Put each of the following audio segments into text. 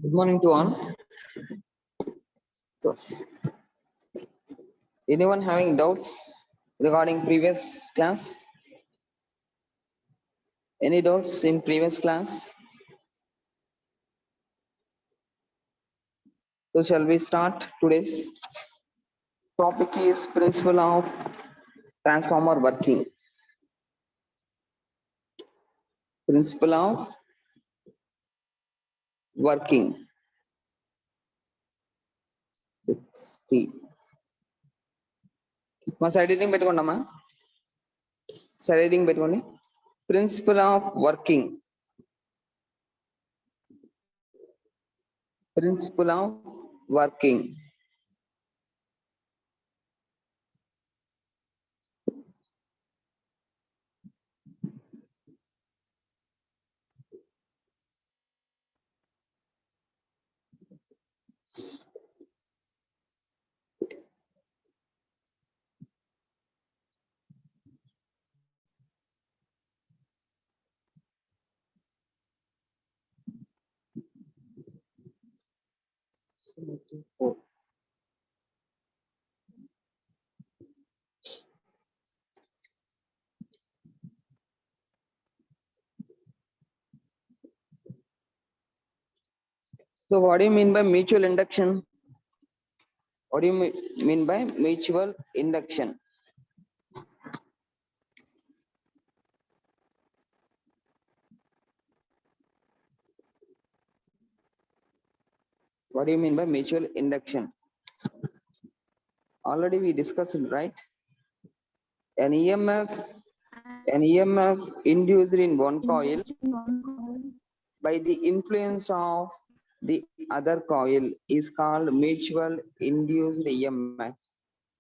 Good morning to all. So, anyone having doubts regarding previous class? Any doubts in previous class? So, shall we start today's topic is principle of transformer working. Principle of working. 60. మా side reading పెట్టుకోండమ్మా side reading పెట్టుకోండి principle of working principle of working So what do you mean by mutual induction? What do you mean by mutual induction? What do you mean by mutual induction? Already we discussed it, right? An EMF induced in one coil by the influence of the other coil is called mutual induced EMF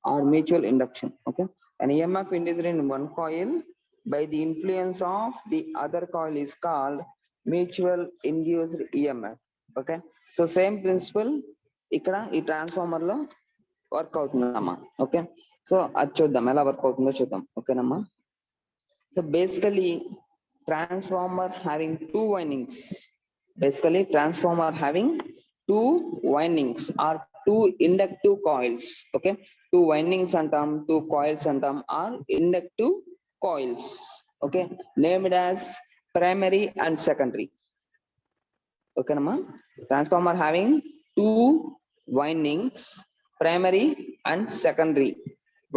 or mutual induction. Okay, an EMF induced in one coil by the influence of the other coil is called mutual induced EMF. Okay, so same principle ఇక్కడ ఈ transformer లో work అవుతుందమ్మా. Okay, so అది చూద్దాం ఎలా work అవుతుందో చూద్దాం. ఓకేనమ్మా, so basically transformer having two windings. Basically, transformer having two windings or two inductive coils. Okay, two windings antam, two coils antam are inductive coils. Okay, named as primary and secondary. Okay, nama, transformer having two windings, primary and secondary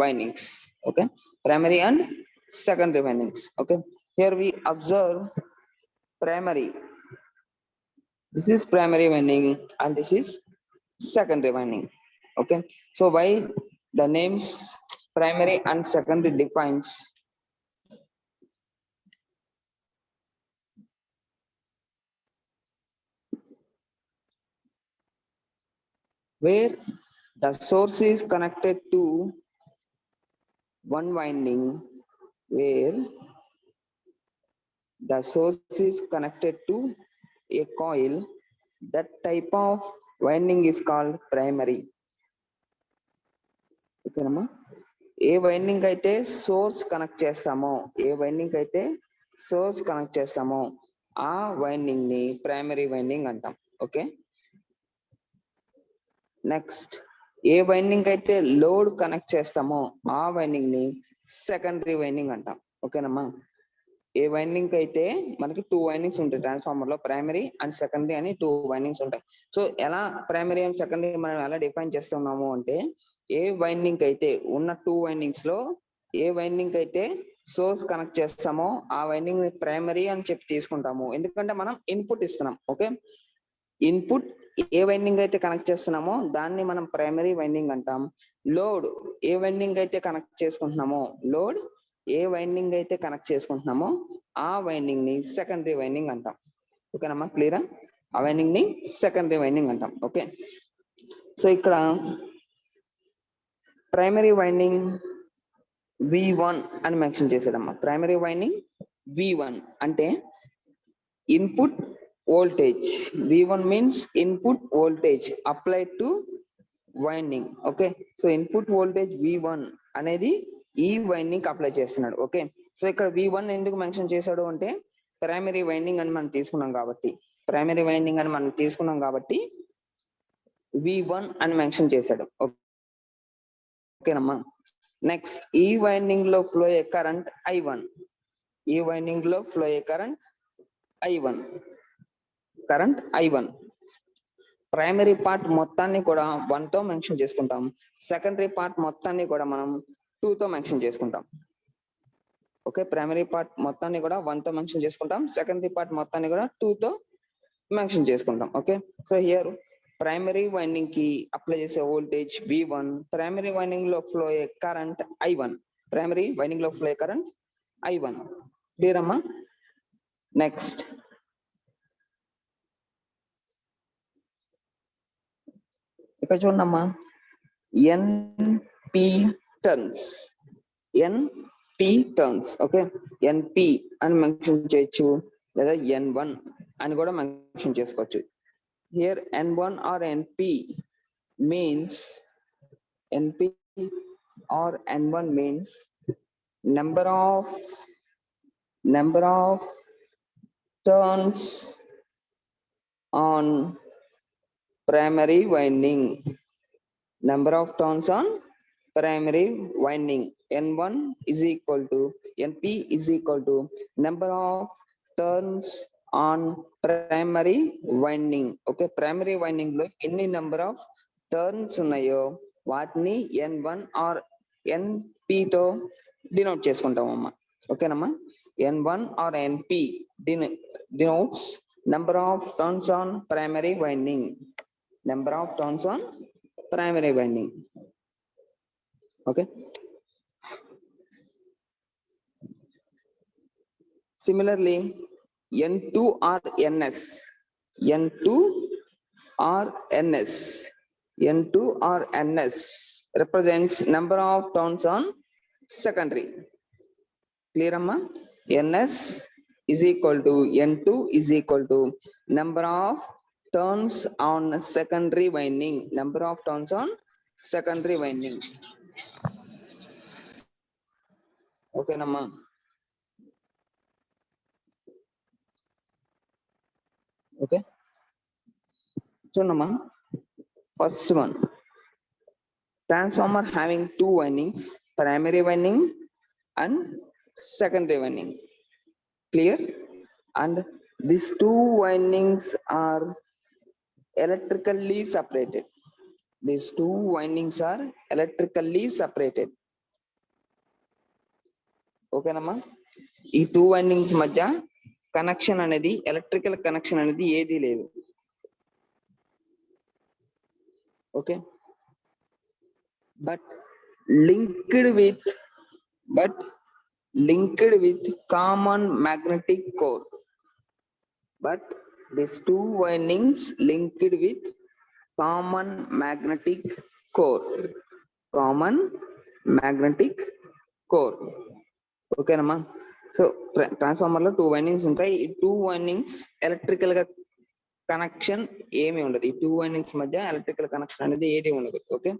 windings. Okay, primary and secondary windings. Okay, here we observe primary. This is primary winding and this is secondary winding. Okay, so why the names primary and secondary defines? Where the source is connected to one winding, where the source is connected to a coil, that type of winding is called primary. Okay, nama, A winding అయితే source connect చేస్తామో, ఏ winding అయితే source connect చేస్తామో ఆ winding ని primary winding అంటాం. Okay, next ఏ winding అయితే load connect చేస్తామో ఆ వైండింగ్ ని సెకండరీ వైండింగ్ అంటాం. ఓకేనమ్మా, ఏ వైండింగ్ అయితే మనకి టూ వైండింగ్స్ ఉంటాయి ట్రాన్స్ఫార్మర్ లో, ప్రైమరీ అండ్ సెకండరీ అని టూ వైండింగ్స్ ఉంటాయి. సో ఎలా ప్రైమరీ అండ్ సెకండరీ మనం ఎలా డిఫైన్ చేస్తున్నాము అంటే, ఏ వైండింగ్ అయితే ఉన్న టూ వైండింగ్స్ లో ఏ వైండింగ్ అయితే సోర్స్ కనెక్ట్ చేస్తామో ఆ వైండింగ్ ని ప్రైమరీ అని చెప్పి తీసుకుంటాము. ఎందుకంటే మనం ఇన్పుట్ ఇస్తున్నాం. ఓకే, ఇన్పుట్ ఏ వైండింగ్ అయితే కనెక్ట్ చేస్తున్నామో దాన్ని మనం ప్రైమరీ వైండింగ్ అంటాం. లోడ్ ఏ వైండింగ్ అయితే కనెక్ట్ చేసుకుంటున్నామో, లోడ్ ఏ వైండింగ్ అయితే కనెక్ట్ చేసుకుంటున్నామో ఆ వైండింగ్ ని సెకండరీ వైండింగ్ అంటాం. ఓకేనమ్మా, క్లియరా? ఆ వైండింగ్ ని సెకండరీ వైండింగ్ అంటాం. ఓకే, సో ఇక్కడ ప్రైమరీ వైండింగ్ V1 అని మెన్షన్ చేశాడమ్మా. ప్రైమరీ వైండింగ్ V1 అంటే input voltage. V1 means input voltage applied to winding. Okay, so input voltage V1 అనేది ఈ వైండింగ్ కి అప్లై చేస్తున్నాడు. ఓకే, సో ఇక్కడ V1 ఎందుకు మెన్షన్ చేశాడు అంటే ప్రైమరీ వైండింగ్ అని మనం తీసుకున్నాం కాబట్టి. ప్రైమరీ వైండింగ్ అని మనం తీసుకున్నాం కాబట్టి V1 అని మెన్షన్ చేశాడు. ఓకేనమ్మా. నెక్స్ట్ ఈ వైండింగ్ లో ఫ్లో అయ్యే కరెంట్ I1. ఈ వైండింగ్ లో ఫ్లో అయ్యే కరెంట్ I1. ప్రైమరీ పార్ట్ మొత్తాన్ని కూడా 1 తో మెన్షన్ చేసుకుంటాం. సెకండరీ పార్ట్ మొత్తాన్ని కూడా మనం 2 తో మెన్షన్ చేసుకుంటాం. ఓకే, ప్రైమరీ పార్ట్ మొత్తాన్ని కూడా 1 తో మెన్షన్ చేసుకుంటాం. సెకండరీ పార్ట్ మొత్తాన్ని కూడా 2 తో మెన్షన్ చేసుకుంటాం. Okay, so here primary winding కి అప్లై చేసే వోల్టేజ్ V1, ప్రైమరీ వైండింగ్ లో ఫ్లో అయ్యే కరెంట్ I1. ప్రైమరీ వైండింగ్ లో ఫ్లో అయ్యే కరెంట్ I1. క్లియర్ అమ్మా? నెక్స్ట్ ఇక్కడ చూడమ్మా, NP టర్న్స్. ఓకే, NP అని మెన్షన్ చేయొచ్చు, లేదా N1 అని కూడా మెన్షన్ చేసుకోవచ్చు. Here N1 or NP means number of turns on primary winding. Number of turns on primary winding. N1 is equal to NP is equal to number of turns on primary winding. Okay, primary winding లో ఎన్ని number of turns ఉన్నాయో వాటిని N1 or NP తో denote చేసుకుంటాం అమ్మా. ఓకేనమ్మా, N1 or NP denotes number of turns on primary winding. Number of turns on primary winding. Okay, similarly N2 or NS represents number of turns on secondary. Clear amma? NS is equal to N2 is equal to number of turns on secondary winding. Number of turns on secondary winding. Okay namma? Okay, so namma, first one, transformer having 2 windings, primary winding and secondary winding. Clear? And these 2 windings are electrically separated. These 2 windings are electrically separated. Okay namma, ఈ 2 windings మధ్య connection అనేది, electrical connection అనేది ఏది లేదు. Okay, but linked with common magnetic core. But these 2 windings linked with common magnetic core. Okay namma, so transformer లో 2 windings ఉంటాయి. ఈ 2 windings electrical గా కనెక్షన్ ఏమీ ఉండదు. ఈ 2 వైండింగ్స్ మధ్య ఎలక్ట్రికల్ కనెక్షన్ అనేది ఏది ఉండదు. Okay,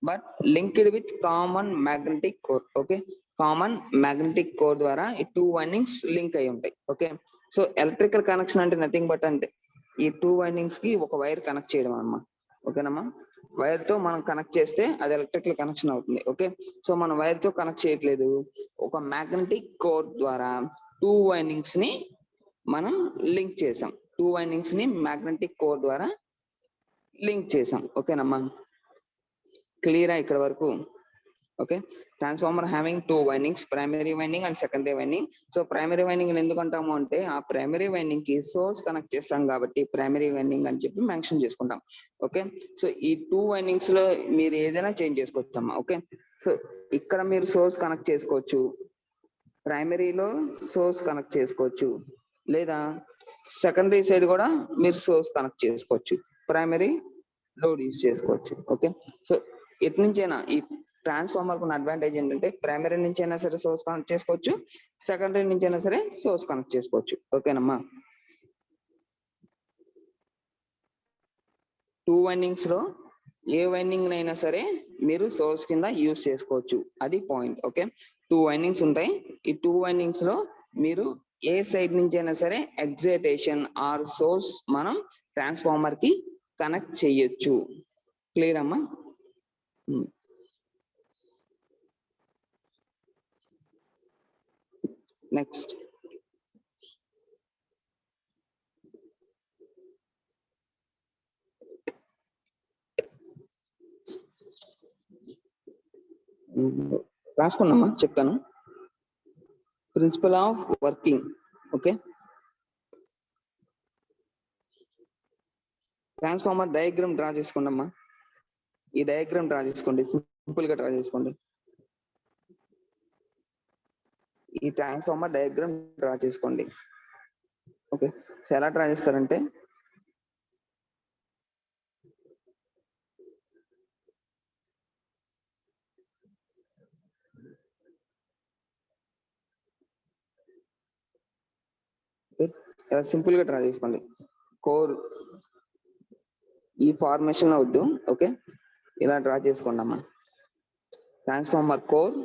but linked with common magnetic core. Okay, common magnetic core ద్వారా ఈ 2 వైండింగ్స్ లింక్ అయి ఉంటాయి. ఓకే, సో ఎలక్ట్రికల్ కనెక్షన్ అంటే నథింగ్ బట్ అంటే ఈ 2 వైండింగ్స్ కి ఒక వైర్ కనెక్ట్ చేయడం అన్నమా. ఓకేనమ్మా, వైర్ తో మనం కనెక్ట్ చేస్తే అది ఎలక్ట్రికల్ కనెక్షన్ అవుతుంది. ఓకే, సో మనం వైర్ తో కనెక్ట్ చేయట్లేదు, ఒక మ్యాగ్నెటిక్ కోర్ ద్వారా 2 వైండింగ్స్ ని మనం లింక్ చేసాం. 2 వైండింగ్స్ ని మ్యాగ్నెటిక్ కోర్ ద్వారా లింక్ చేసాం. ఓకేనమ్మా, క్లియరా ఇక్కడ వరకు? Okay, transformer having 2 windings, primary winding and secondary winding. So primary winding ఎందుకు అంటాము అంటే ఆ ప్రైమరీ వైండింగ్ కి సోర్స్ కనెక్ట్ చేస్తాం కాబట్టి ప్రైమరీ వైండింగ్ అని చెప్పి మెన్షన్ చేసుకుంటాం. ఓకే, సో ఈ 2 వైండింగ్స్ లో మీరు ఏదైనా చేంజ్ చేసుకోవచ్చు అమ్మా. ఓకే, సో ఇక్కడ మీరు సోర్స్ కనెక్ట్ చేసుకోవచ్చు, ప్రైమరీలో సోర్స్ కనెక్ట్ చేసుకోవచ్చు, లేదా సెకండరీ సైడ్ కూడా మీరు సోర్స్ కనెక్ట్ చేసుకోవచ్చు, ప్రైమరీ లోడ్ యూజ్ చేసుకోవచ్చు. ఓకే, సో ఎటు నుంచైనా ఈ ట్రాన్స్ఫార్మర్ ఉన్న అడ్వాంటేజ్ ఏంటంటే ప్రైమరీ నుంచి అయినా సరే సోర్స్ కనెక్ట్ చేసుకోవచ్చు, సెకండరీ నుంచి అయినా సరే సోర్స్ కనెక్ట్ చేసుకోవచ్చు. ఓకేనమ్మా, 2 వైండింగ్స్ లో ఏ వైండింగ్ అయినా సరే మీరు సోర్స్ కింద యూజ్ చేసుకోవచ్చు, అది పాయింట్. ఓకే, 2 వైండింగ్స్ ఉంటాయి, ఈ 2 వైండింగ్స్ లో మీరు ఏ సైడ్ నుంచి అయినా సరే ఎగ్జైటేషన్ ఆర్ సోర్స్ మనం ట్రాన్స్ఫార్మర్ కి కనెక్ట్ చేయొచ్చు. క్లియర్ అమ్మా? నెక్స్ట్ రాసుకున్నామా, చెప్తాను. Principle of working. Okay, transformer diagram draw చేసుకోండి అమ్మా. ఈ డయాగ్రామ్ డ్రా చేసుకోండి, సింపుల్ గా డ్రా చేసుకోండి. ఈ ట్రాన్స్ఫార్మర్ డయాగ్రామ్ డ్రా చేసుకోండి. ఓకే, ఎలా డ్రా చేస్తారంటే ఇలా సింపుల్ గా డ్రా చేసుకోండి. కోర్ ఈ ఫార్మేషన్ వద్దు. ఓకే, ఇలా డ్రా చేసుకోండి అమ్మా. Transformer core,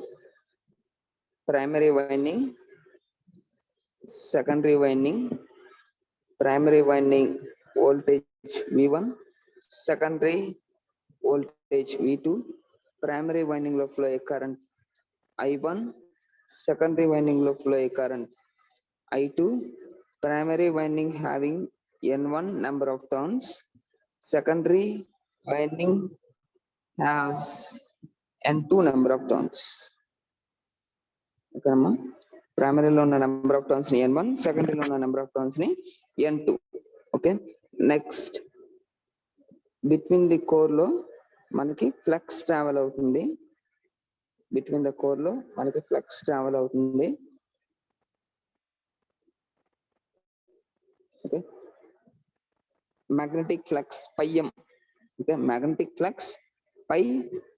primary winding, secondary winding, primary winding voltage V1, secondary voltage V2, primary winding లో ఫ్లో అయ్యే కరెంట్ I1, సెకండరీ వైండింగ్ లో ఫ్లో అయ్యే current I2, primary winding having N1 number of turns, secondary winding has N2 number of turns. Okay, amma? Primary lo ఉన్న number of turns ni N1, secondary lo ఉన్న number of turns ni N2. Okay, next between the core లో మనకి flux travel అవుతుంది. Between the core లో మనకి flux travel అవుతుంది. Okay, magnetic flux pi m. Okay, magnetic flux pi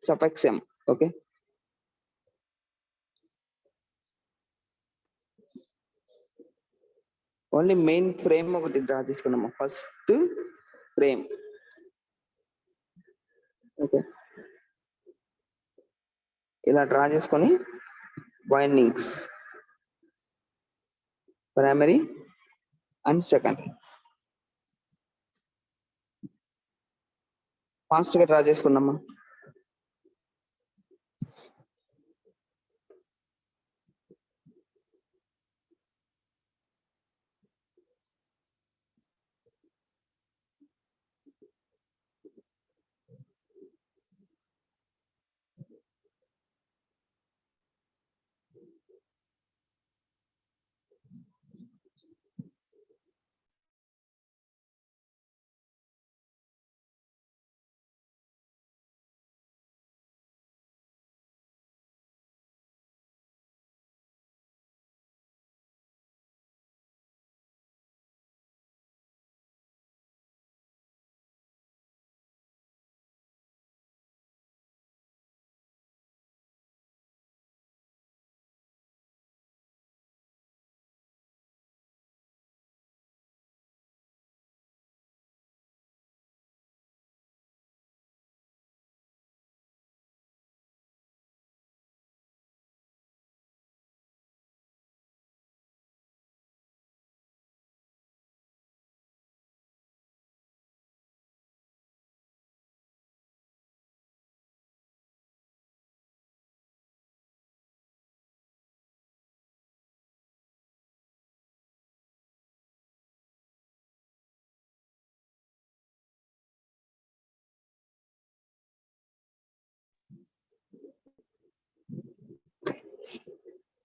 suffix m. Okay, only main frame ఒకటి draw చేసుకున్నాము, first frame. Okay, ఇలా draw చేసుకొని windings primary and secondary fast గా draw చేసుకున్నామా.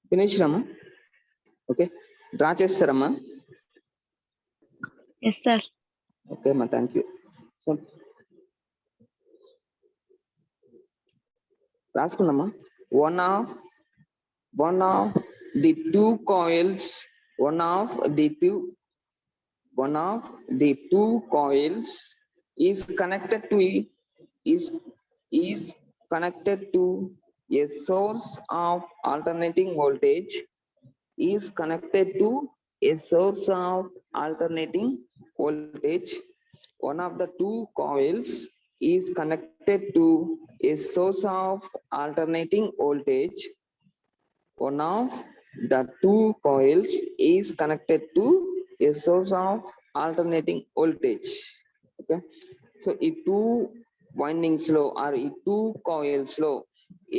Finish రమ్మా. ఓకే, డ్రా చేస్తారమ్మా. Yes sir. Okay అమ్మా, thank you. So రాసుకుందామా. one of the two coils, one of the two coils is connected to is connected to a source of alternating voltage, is connected to a source of alternating voltage. One of the two coils is connected to a source of alternating voltage. One of the two coils is connected to a source of alternating voltage. Okay, so ఈ two windings లో are ఈ two coils లో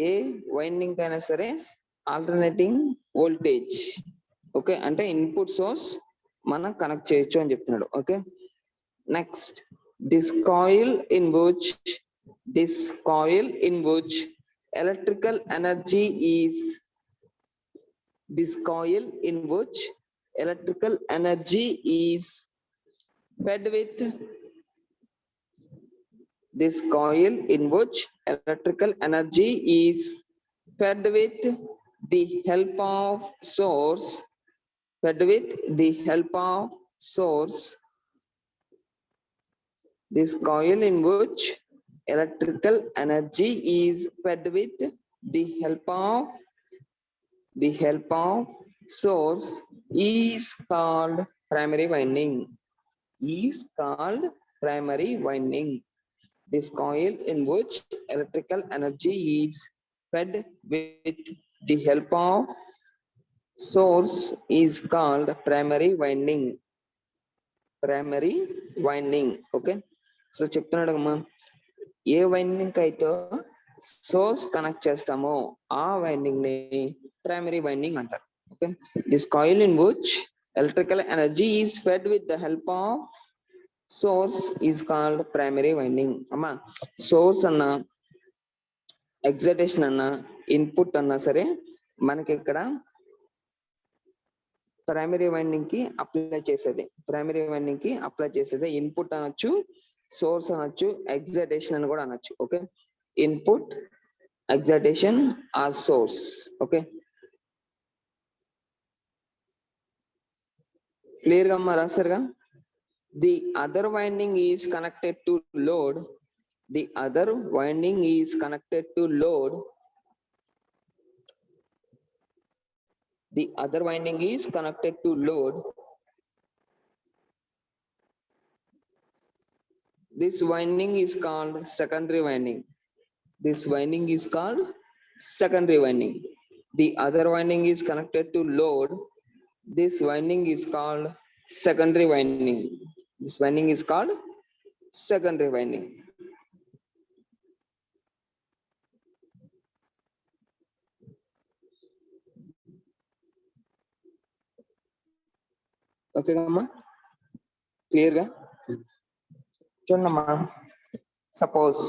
ఏ winding అయినా సరే alternating voltage, okay, అంటే input source మనం connect చేయొచ్చు అని చెప్తున్నాడు. Okay, next this coil in which electrical energy is this coil in which electrical energy is fed with this coil in which electrical energy is fed with the help of source this coil in which electrical energy is fed with the help of source is called primary winding. This coil in which electrical energy is fed with the help of source is called primary winding. Okay, so చెప్తున్నాడు అమ్మా, ఏ winding అయితే source connect చేస్తామో ఆ winding ని primary winding అంటారు. Okay, this coil in which electrical energy is fed with the help of source is called primary winding. అమ్మా, source అన్నా ఎగ్జైటేషన్ అన్నా ఇన్పుట్ అన్నా సరే మనకి ఇక్కడ ప్రైమరీ వైండింగ్ కి అప్లై చేసేది ఇన్పుట్ అనొచ్చు, సోర్స్ అనొచ్చు, ఎగ్జైటేషన్ అని కూడా అనొచ్చు. Okay, input, excitation or source. Okay, clear గా అమ్మా, రాశారుగా. The other winding is connected to load. The other winding is connected to load. This winding is called secondary winding. The other winding is connected to load. This winding is called secondary winding. Okay అమ్మా, clear గా చూడమ్మా. Suppose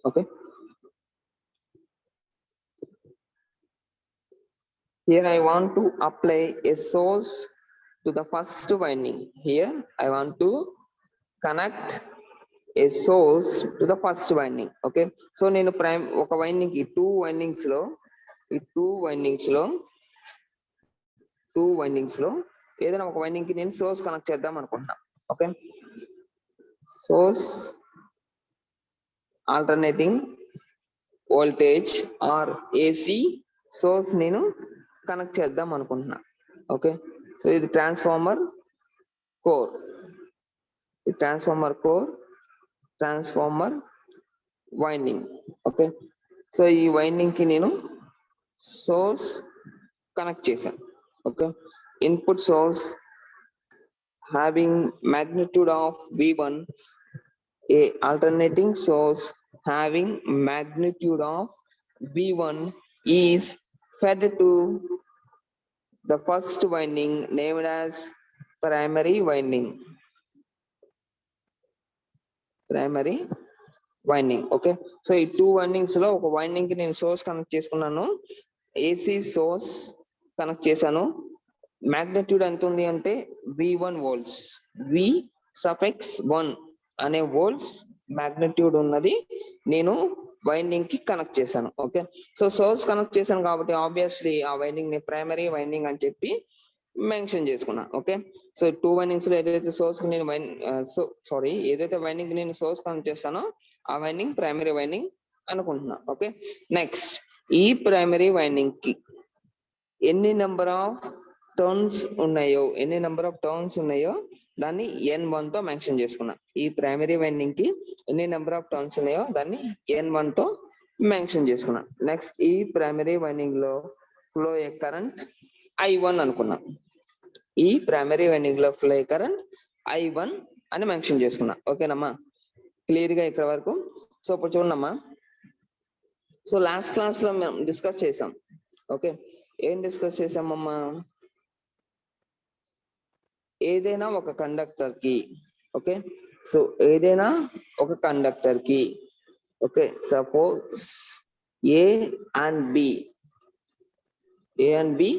okay, here I want to apply a source to the first winding. Here I want to connect a source to the first winding. Okay, so నేను ఒక winding కి two windings లో ఏదైనా ఒక winding కి నేను సోర్స్ కనెక్ట్ చేద్దాం అనుకుంటున్నా. Okay, source alternating voltage or AC source నేను కనెక్ట్ చేద్దాం అనుకుంటున్నా. ఓకే, సో ఇది transformer core winding. Okay, so ఈ వైండింగ్ కి నేను సోర్స్ కనెక్ట్ చేశాను. Okay, input source having magnitude of V1, a alternating source having magnitude of V1 is fed to the first winding named as primary winding. Okay, so ఈ two windings లో ఒక winding కి నేను source connect చేసుకున్నాను, AC source connect చేశాను. Magnitude ఎంత ఉంది అంటే V1 వోల్ట్స్, V1 అనే వోల్ట్స్ మ్యాగ్నిట్యూడ్ ఉన్నది నేను వైండింగ్ కి కనెక్ట్ చేశాను. ఓకే, సో సోర్స్ కనెక్ట్ చేశాను కాబట్టి ఆబ్వియస్లీ ఆ వైండింగ్ ని ప్రైమరీ వైండింగ్ అని చెప్పి మెన్షన్ చేసుకున్నా. ఓకే, సో టూ వైండింగ్స్ లో ఏదైతే వైండింగ్ నేను సోర్స్ కనెక్ట్ చేస్తానో ఆ వైండింగ్ ప్రైమరీ వైండింగ్ అనుకుంటున్నా. ఓకే, నెక్స్ట్ ఈ ప్రైమరీ వైండింగ్ కి ఎన్ని నెంబర్ ఆఫ్ టర్న్స్ ఉన్నాయో దాన్ని N1 తో మెన్షన్ చేసుకున్నా. ఈ ప్రైమరీ వైండింగ్ కి ఎన్ని నెంబర్ ఆఫ్ టర్న్స్ ఉన్నాయో దాన్ని N1 తో మెన్షన్ చేసుకున్నా. నెక్స్ట్ ఈ ప్రైమరీ వైండింగ్ లో ఫ్లో ఏ కరెంట్ I1 అనుకున్నా. ఈ ప్రైమరీ వైండింగ్ లో ఫ్లో ఏ కరెంట్ I1 అని మెన్షన్ చేసుకున్నా. ఓకేనమ్మా, క్లియర్ గా ఇక్కడ వరకు. సో ఇప్పుడు చూడమ్మా, సో లాస్ట్ క్లాస్ లో మేము డిస్కస్ చేసాం. ఓకే, ఏం డిస్కస్ చేసామమ్మా? ఏదైనా ఒక కండక్టర్ కి, ఓకే, సో ఏదైనా ఒక కండక్టర్ కి, okay, suppose A and B అనేది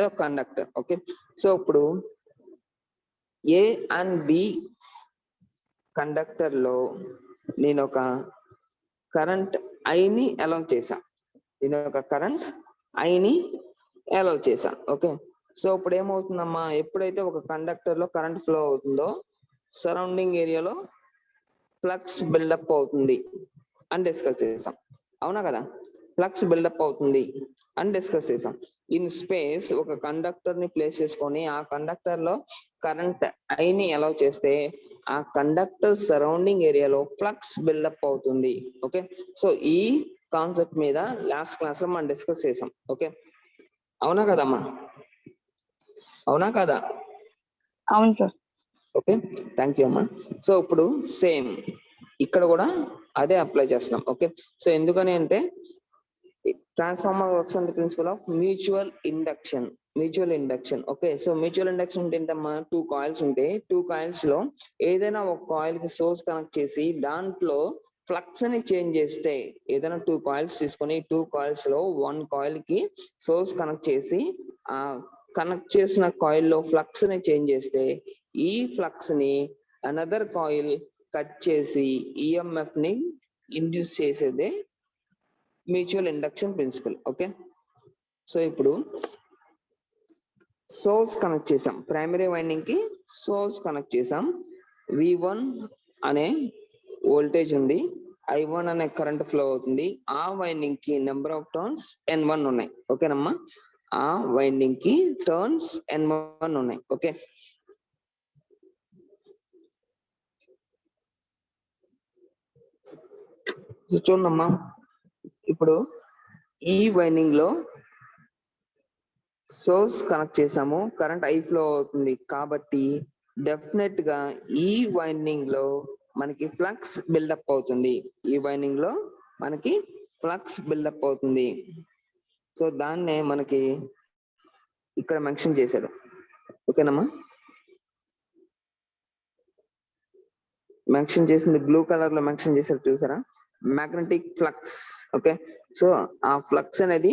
ఒక కండక్టర్. ఓకే, సో ఇప్పుడు ఏ అండ్ బి కండక్టర్ లో నేను ఒక కరెంట్ ఐని అలౌ చేశా. ఓకే, సో ఇప్పుడు ఏమవుతుందమ్మా, ఎప్పుడైతే ఒక కండక్టర్ లో కరెంట్ ఫ్లో అవుతుందో సరౌండింగ్ ఏరియాలో ఫ్లక్స్ బిల్డప్ అవుతుంది అని డిస్కస్ చేసాం. అవునా కదా? ఫ్లక్స్ బిల్డప్ అవుతుంది అని డిస్కస్ చేసాం. ఇన్ స్పేస్ ఒక కండక్టర్ ని ప్లేస్ చేసుకొని ఆ కండక్టర్ లో కరెంట్ ఐని అలౌ చేస్తే ఆ కండక్టర్ సరౌండింగ్ ఏరియాలో ఫ్లక్స్ బిల్డప్ అవుతుంది. ఓకే, సో ఈ కాన్సెప్ట్ మీద లాస్ట్ క్లాస్ లో మనం డిస్కస్ చేసాం. ఓకే, అవునా కదమ్మా? అవునా కదా? అవును సార్. ఓకే, థ్యాంక్ యూ అమ్మా. సో ఇప్పుడు సేమ్ ఇక్కడ కూడా అదే అప్లై చేస్తున్నాం. ఓకే, సో ఎందుకని అంటే transformer works on the principle of mutual induction. Okay, so mutual induction అంటే ఏంటమ్మా, 2 కాయిల్స్ ఉంటే 2 కాయిల్స్ లో ఏదైనా ఒక కాయిల్ కి సోర్స్ కనెక్ట్ చేసి దాంట్లో ఫ్లక్స్ ని చేంజ్ చేస్తే, ఏదైనా 2 కాయిల్స్ తీసుకొని 2 కాయిల్స్ లో 1 కాయిల్ కి సోర్స్ కనెక్ట్ చేసి ఆ కనెక్ట్ చేసిన కాయిల్ లో ఫ్లక్స్ ని చేంజ్ చేస్తే ఈ ఫ్లక్స్ ని అనదర్ కాయిల్ కట్ చేసి ఈఎంఎఫ్ ని ఇండ్యూస్ చేసేదే mutual induction principle. Okay, so ఇప్పుడు సోర్స్ కనెక్ట్ చేసాం, ప్రైమరీ వైండింగ్ కి సోర్స్ కనెక్ట్ చేసాం. V1 అనే వోల్టేజ్ ఉంది, I1 అనే కరెంట్ ఫ్లో అవుతుంది. ఆ వైండింగ్ కి నెంబర్ ఆఫ్ టర్న్స్ N1 ఉన్నాయి. ఓకేనమ్మా, ఆ వైండింగ్ కి టర్న్స్ N1 ఉన్నాయి. ఓకే, చూడమ్మా, ఇప్పుడు ఈ వైండింగ్ లో సోర్స్ కనెక్ట్ చేసాము, కరెంట్ ఐ ఫ్లో అవుతుంది కాబట్టి డెఫినెట్ గా ఈ వైండింగ్ లో మనకి ఫ్లక్స్ బిల్డప్ అవుతుంది. సో దాన్నే మనకి ఇక్కడ మెన్షన్ చేశాడు. ఓకేనమ్మా, మెన్షన్ చేసింది బ్లూ కలర్ లో మెన్షన్ చేశారు, చూసారా? Magnetic flux. ఓకే, సో ఆ ఫ్లక్స్ అనేది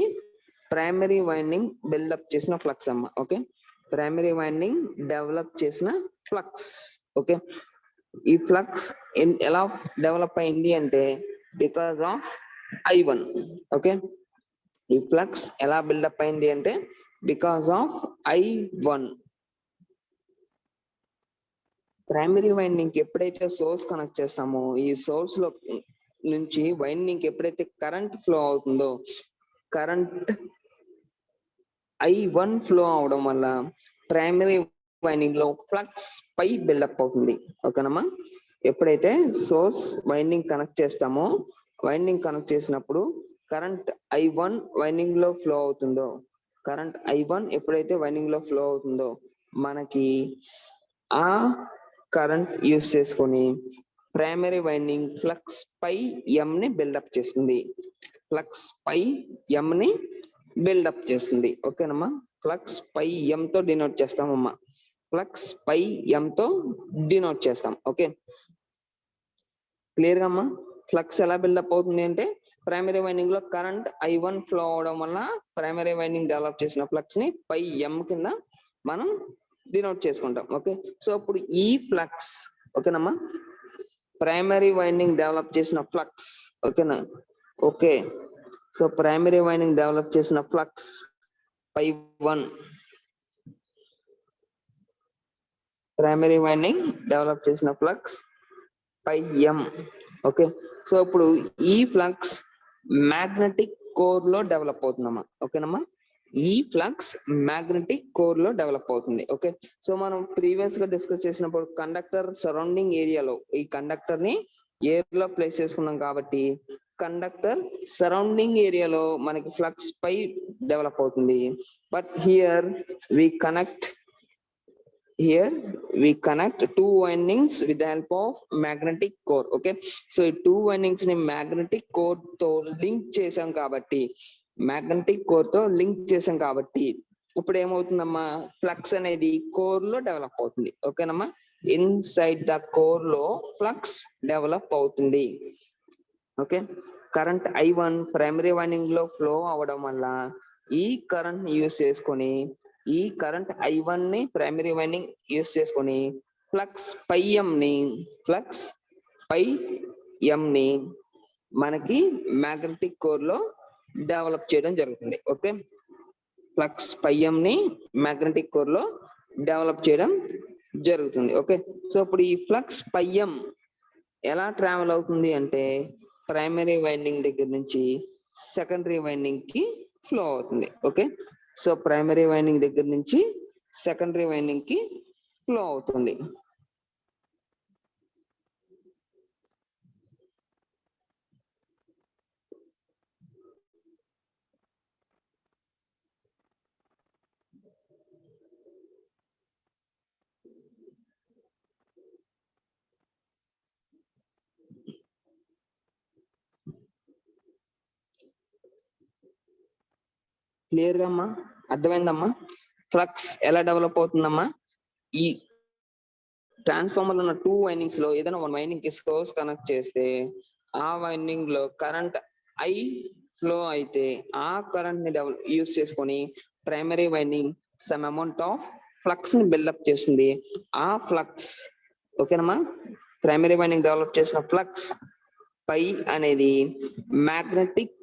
ప్రైమరీ వైండింగ్ బిల్డప్ చేసిన ఫ్లక్స్ అమ్మ. ఓకే, ప్రైమరీ వైండింగ్ డెవలప్ చేసిన ఫ్లక్స్. ఓకే, ఈ ఫ్లక్స్ ఎలా డెవలప్ అయింది అంటే బికాస్ ఆఫ్ I1. ఓకే, ఈ ఫ్లక్స్ ఎలా బిల్డప్ అయింది అంటే because of I1. Primary winding కి ఎప్పుడైతే సోర్స్ కనెక్ట్ చేస్తామో ఈ సోర్స్ లో నుంచి వైండింగ్ కి ఎప్పుడైతే కరెంట్ ఫ్లో అవుతుందో కరెంట్ I1 ఫ్లో అవడం వల్ల ప్రైమరీ వైండింగ్ లో ఫ్లక్స్ పై బిల్డప్ అవుతుంది. ఓకేనమ్మా, ఎప్పుడైతే సోర్స్ వైండింగ్ కనెక్ట్ చేస్తామో వైండింగ్ కనెక్ట్ చేసినప్పుడు కరెంట్ I1 వైండింగ్ లో ఫ్లో అవుతుందో ఎప్పుడైతే వైండింగ్ లో ఫ్లో అవుతుందో మనకి ఆ కరెంట్ యూస్ చేసుకొని ప్రైమరీ వైండింగ్ ఫ్లక్స్ పై ఎం ని బిల్డప్ చేస్తుంది. ఓకేనమ్మా, ఫ్లక్స్ పై ఎం తో డినోట్ చేస్తామమ్మా. ఓకే, క్లియర్ గా అమ్మా? ఫ్లక్స్ ఎలా బిల్డప్ అవుతుంది అంటే ప్రైమరీ వైండింగ్ లో కరెంట్ I1 ఫ్లో అవడం వల్ల ప్రైమరీ వైండింగ్ డెవలప్ చేసిన ఫ్లక్స్ ని పై ఎం కింద మనం డినోట్ చేసుకుంటాం. ఓకే, సో ఇప్పుడు ఈ ఫ్లక్స్, ఓకేనమ్మా, ప్రైమరీ వైండింగ్ డెవలప్ చేసిన ఫ్లక్స్. ఓకేనా? Okay, so primary winding develop చేసిన ఫ్లక్స్ పై 1, ప్రైమరీ వైండింగ్ డెవలప్ చేసిన ఫ్లక్స్ పై ఎం. ఓకే, సో ఇప్పుడు ఈ ఫ్లక్స్ మ్యాగ్నెటిక్ కోర్ లో డెవలప్ అవుతుందమ్మా. ఓకేనమ్మా, ఈ ఫ్లక్స్ మ్యాగ్నెటిక్ కోర్ లో డెవలప్ అవుతుంది. ఓకే, సో మనం ప్రీవియస్ గా డిస్కస్ చేసినప్పుడు కండక్టర్ సరౌండింగ్ ఏరియాలో ఈ కండక్టర్ ని ఎయిర్ లో ప్లేస్ చేసుకున్నాం కాబట్టి కండక్టర్ సరౌండింగ్ ఏరియాలో మనకి ఫ్లక్స్ పై డెవలప్ అవుతుంది. But here we connect two windings with the help of magnetic core. Okay, so ఈ two windings ని magnetic core తో లింక్ చేసాం కాబట్టి ఇప్పుడు ఏమవుతుందమ్మా, ఫ్లక్స్ అనేది కోర్ లో డెవలప్ అవుతుంది. ఓకేనమ్మా, ఇన్సైడ్ ద కోర్ లో ఫ్లక్స్ డెవలప్ అవుతుంది. Okay, current I1 primary winding లో ఫ్లో అవడం వల్ల ఈ కరెంట్ యూస్ చేసుకొని I1 ని ప్రైమరీ వైండింగ్ యూస్ చేసుకొని ఫ్లక్స్ పై ఎం ని మనకి మ్యాగ్నెటిక్ కోర్ లో డెవలప్ చేయడం జరుగుతుంది. ఓకే, ఫ్లక్స్ పై ఎం ని మ్యాగ్నెటిక్ కోర్ లో డెవలప్ చేయడం జరుగుతుంది. ఓకే, సో ఇప్పుడు ఈ ఫ్లక్స్ పై ఎం ఎలా ట్రావెల్ అవుతుంది అంటే ప్రైమరీ వైండింగ్ దగ్గర నుంచి సెకండరీ వైండింగ్ కి ఫ్లో అవుతుంది. ఓకే, సో ప్రైమరీ వైండింగ్ దగ్గర నుంచి సెకండరీ వైండింగ్ కి ఫ్లో అవుతుంది. క్లియర్ గా అమ్మా, అర్థమైందమ్మా? ఫ్లక్స్ ఎలా డెవలప్ అవుతుందమ్మా, ఈ ట్రాన్స్ఫార్మర్ లో ఉన్న టూ వైండింగ్స్ లో ఏదైనా వన్ వైండింగ్ కి సోర్స్ కనెక్ట్ చేస్తే ఆ వైండింగ్ లో కరెంట్ ఐ ఫ్లో అయితే ఆ కరెంట్ ని యూస్ చేసుకొని primary winding some amount of flux ని బిల్డప్ చేస్తుంది. ఆ ఫ్లక్స్, ఓకేనమ్మా, ప్రైమరీ వైండింగ్ డెవలప్ చేసిన ఫ్లక్స్ పై అనేది మ్యాగ్నెటిక్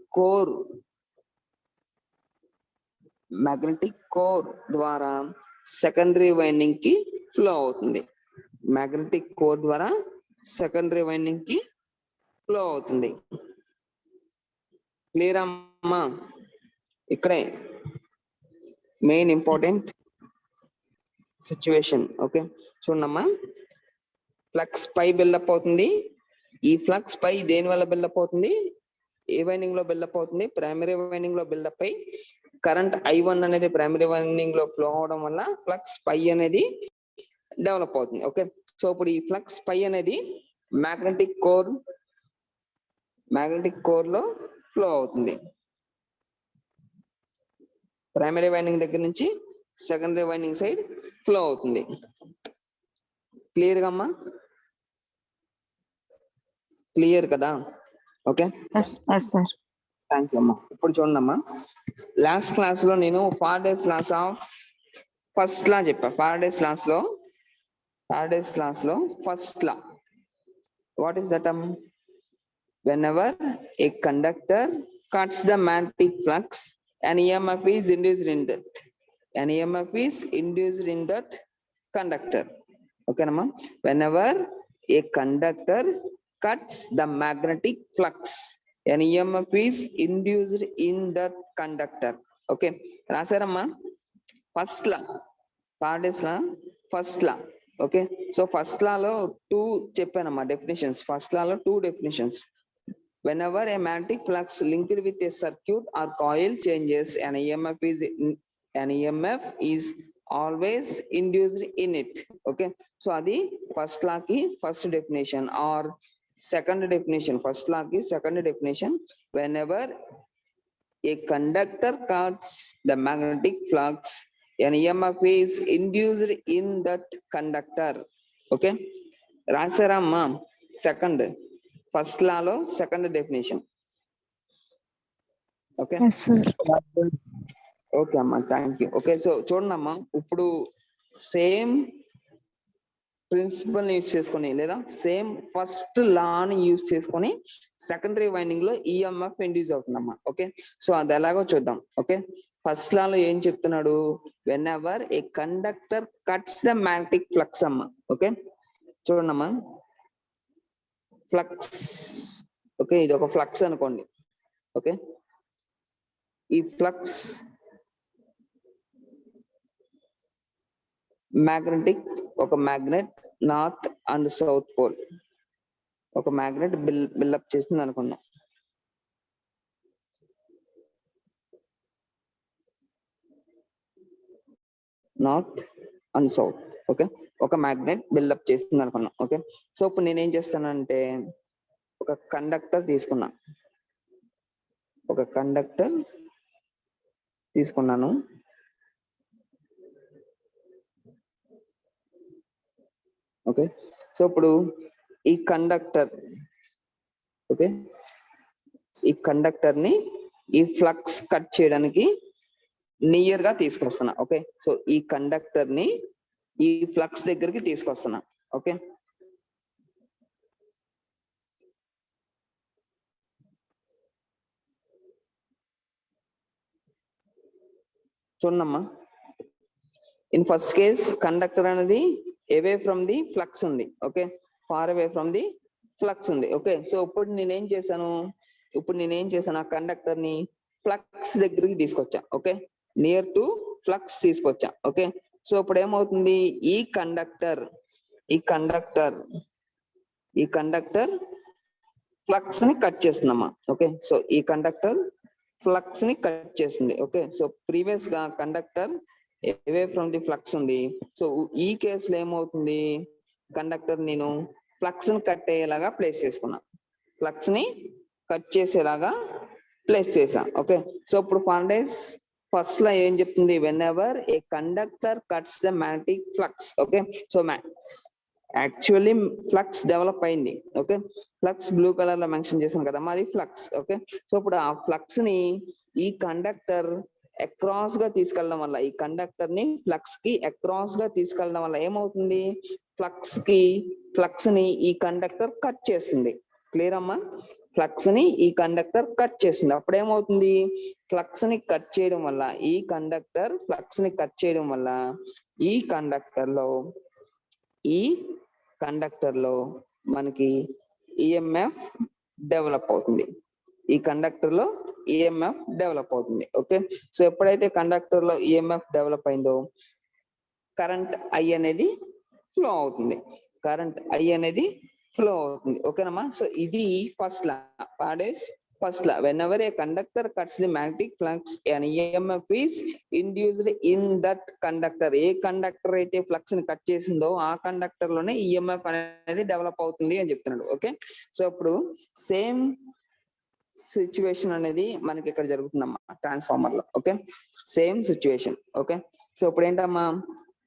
కోర్ ద్వారా సెకండరీ వైండింగ్ కి ఫ్లో అవుతుంది. మ్యాగ్నెటిక్ కోర్ ద్వారా సెకండరీ వైండింగ్ కి ఫ్లో అవుతుంది. క్లియర్ అమ్మా? ఇక్కడే మెయిన్ ఇంపార్టెంట్ సిచ్యువేషన్. ఓకే, చూడమ్మా, ఫ్లక్స్ పై బిల్డప్ అవుతుంది. ఈ ఫ్లక్స్ పై దేని వల్ల బిల్డప్ అవుతుంది? ఏ వైండింగ్ లో బిల్డప్ అవుతుంది? ప్రైమరీ వైండింగ్ లో బిల్డప్ అయి కరెంట్ I1 అనేది ప్రైమరీ వైండింగ్ లో ఫ్లో అవడం వల్ల ఫ్లక్స్ పై అనేది డెవలప్ అవుతుంది. ఓకే, సో ఇప్పుడు ఈ ఫ్లక్స్ పై అనేది మ్యాగ్నెటిక్ కోర్ లో ఫ్లో అవుతుంది. ప్రైమరీ వైండింగ్ దగ్గర నుంచి సెకండరీ వైండింగ్ సైడ్ ఫ్లో అవుతుంది. క్లియర్ గా అమ్మా? క్లియర్ కదా? ఓకే, థ్యాంక్ యూ అమ్మా. ఇప్పుడు చూడండి అమ్మా, లాస్ట్ క్లాస్ లో నేను ఫారడేస్ లాస్ ఆఫ్ ఫస్ట్ లా చెప్పా. ఫారడేస్ లాస్ లో first law, what is that? Whenever a conductor cuts the magnetic flux, an EMF is induced in that. An EMF is induced in that conductor. Okay, Nama? Whenever a conductor cuts the magnetic flux, an EMF is induced in that conductor. Okay, Rasaramma, first law, Faraday's law, first law. Okay, so first law lo two చెప్పానమ్మా definitions. First law lo two definitions. Whenever a magnetic flux linked with a circuit or coil changes, an EMF is always induced in it. Okay, so adi first law ki first definition, or second definition. First law ki second definition, whenever a conductor cuts the magnetic flux, an EMF is induced in that conductor. Okay, Rasaramma, second, first Lalo second definition. Okay, okay అమ్మా, thank you. Okay, so చూడండి అమ్మా, ఇప్పుడు same principle use చేసుకొని లేదా same first లాని use చేసుకొని secondary winding లో EMF induce అవుతుందమ్మా. Okay, so అది ఎలాగో చూద్దాం. ఓకే, ఫస్ట్ లాలో ఏం చెప్తున్నాడు? When ever A conductor cuts the magnetic flux అమ్మా. ఓకే, చూడండమ్మా, ఫ్లక్స్. ఓకే, ఇది ఒక ఫ్లక్స్ అనుకోండి. ఓకే, ఈ ఫ్లక్స్ మ్యాగ్నెటిక్, ఒక magnet north and south pole, ఒక మ్యాగ్నెట్ బిల్డప్ చేస్తుంది అనుకున్నాం. North and south. ఓకే, ఒక మ్యాగ్నెట్ బిల్డప్ చేస్తుంది అనుకున్నాం. ఓకే, సో ఇప్పుడు నేనేం చేస్తానంటే ఒక కండక్టర్ తీసుకున్నా, ఒక కండక్టర్ తీసుకున్నాను. ఓకే, సో ఇప్పుడు ఈ కండక్టర్, ఓకే, ఈ కండక్టర్ ని ఈ ఫ్లక్స్ కట్ చేయడానికి నియర్ గా తీసుకొస్తున్నా. ఓకే, సో ఈ కండక్టర్ ని ఈ ఫ్లక్స్ దగ్గరికి తీసుకొస్తున్నా. ఓకే, చూడమ్మా, ఇన్ ఫస్ట్ కేస్ కండక్టర్ అనేది అవే ఫ్రమ్ ది ఫ్లక్స్ ఉంది. Okay, far away from the flux ఉంది. ఓకే, సో ఇప్పుడు నేనేం చేశాను ఆ కండక్టర్ ని ఫ్లక్స్ దగ్గరికి తీసుకొచ్చా. ఓకే, నియర్ టు ఫ్లక్స్ తీసుకొచ్చా. ఓకే, సో ఇప్పుడు ఏమవుతుంది, ఈ కండక్టర్ ఫ్లక్స్ ని కట్ చేస్తుందమ్మా. ఓకే, సో ఈ కండక్టర్ ఫ్లక్స్ ని కట్ చేస్తుంది. ఓకే, సో ప్రీవియస్ గా conductor away from the flux ఉంది. సో ఈ కేసులో ఏమవుతుంది, కండక్టర్ నేను ఫ్లక్స్ ని కట్ అయ్యేలాగా ప్లేస్ చేసుకున్నా, ఫ్లక్స్ ని కట్ చేసేలాగా ప్లేస్ చేసా. ఓకే, సో ఇప్పుడు ఫారడేస్ ఫస్ట్ లా ఏం చెప్తుంది, when ever A conductor cuts the magnetic flux. Okay, so actually flux develop అయింది. ఓకే, ఫ్లక్స్ బ్లూ కలర్ లో మెన్షన్ చేశాను కదా, మాది ఫ్లక్స్. ఓకే, సో ఇప్పుడు ఆ ఫ్లక్స్ ని ఈ కండక్టర్ అక్రాస్ గా తీసుకెళ్ళడం వల్ల, ఈ కండక్టర్ ని ఫ్లక్స్ కి అక్రాస్ గా తీసుకెళ్ళడం వల్ల ఏమవుతుంది, ఫ్లక్స్ ని ఈ కండక్టర్ కట్ చేస్తుంది. క్లియర్ అమ్మా, ఫ్లక్స్ ని ఈ కండక్టర్ కట్ చేస్తుంది. అప్పుడు ఏమవుతుంది, ఫ్లక్స్ ని కట్ చేయడం వల్ల ఈ కండక్టర్ ఫ్లక్స్ ని కట్ చేయడం వల్ల ఈ కండక్టర్ లో మనకి ఈఎంఎఫ్ డెవలప్ అవుతుంది. ఈ కండక్టర్ లో ఈఎంఎఫ్ డెవలప్ అవుతుంది. ఓకే, సో ఎప్పుడైతే కండక్టర్ లో ఈఎంఎఫ్ డెవలప్ అయిందో కరెంట్ ఐ అనేది ఫ్లో అవుతుంది. ఓకేనమ్మా, సో ఇది first law, first law, when ever A conductor cuts the magnetic flux an EMF is induced in that conductor. A conductor అయితే flux ని cut చేసిందో ఆ కండక్టర్ లోనే ఈఎంఎఫ్ అనేది డెవలప్ అవుతుంది అని చెప్తున్నాడు. ఓకే, సో ఇప్పుడు సేమ్ సిచ్యువేషన్ అనేది మనకి ఇక్కడ జరుగుతుందమ్మా ట్రాన్స్ఫార్మర్ లో. Okay, same situation. Okay, so ఇప్పుడు ఏంటమ్మా,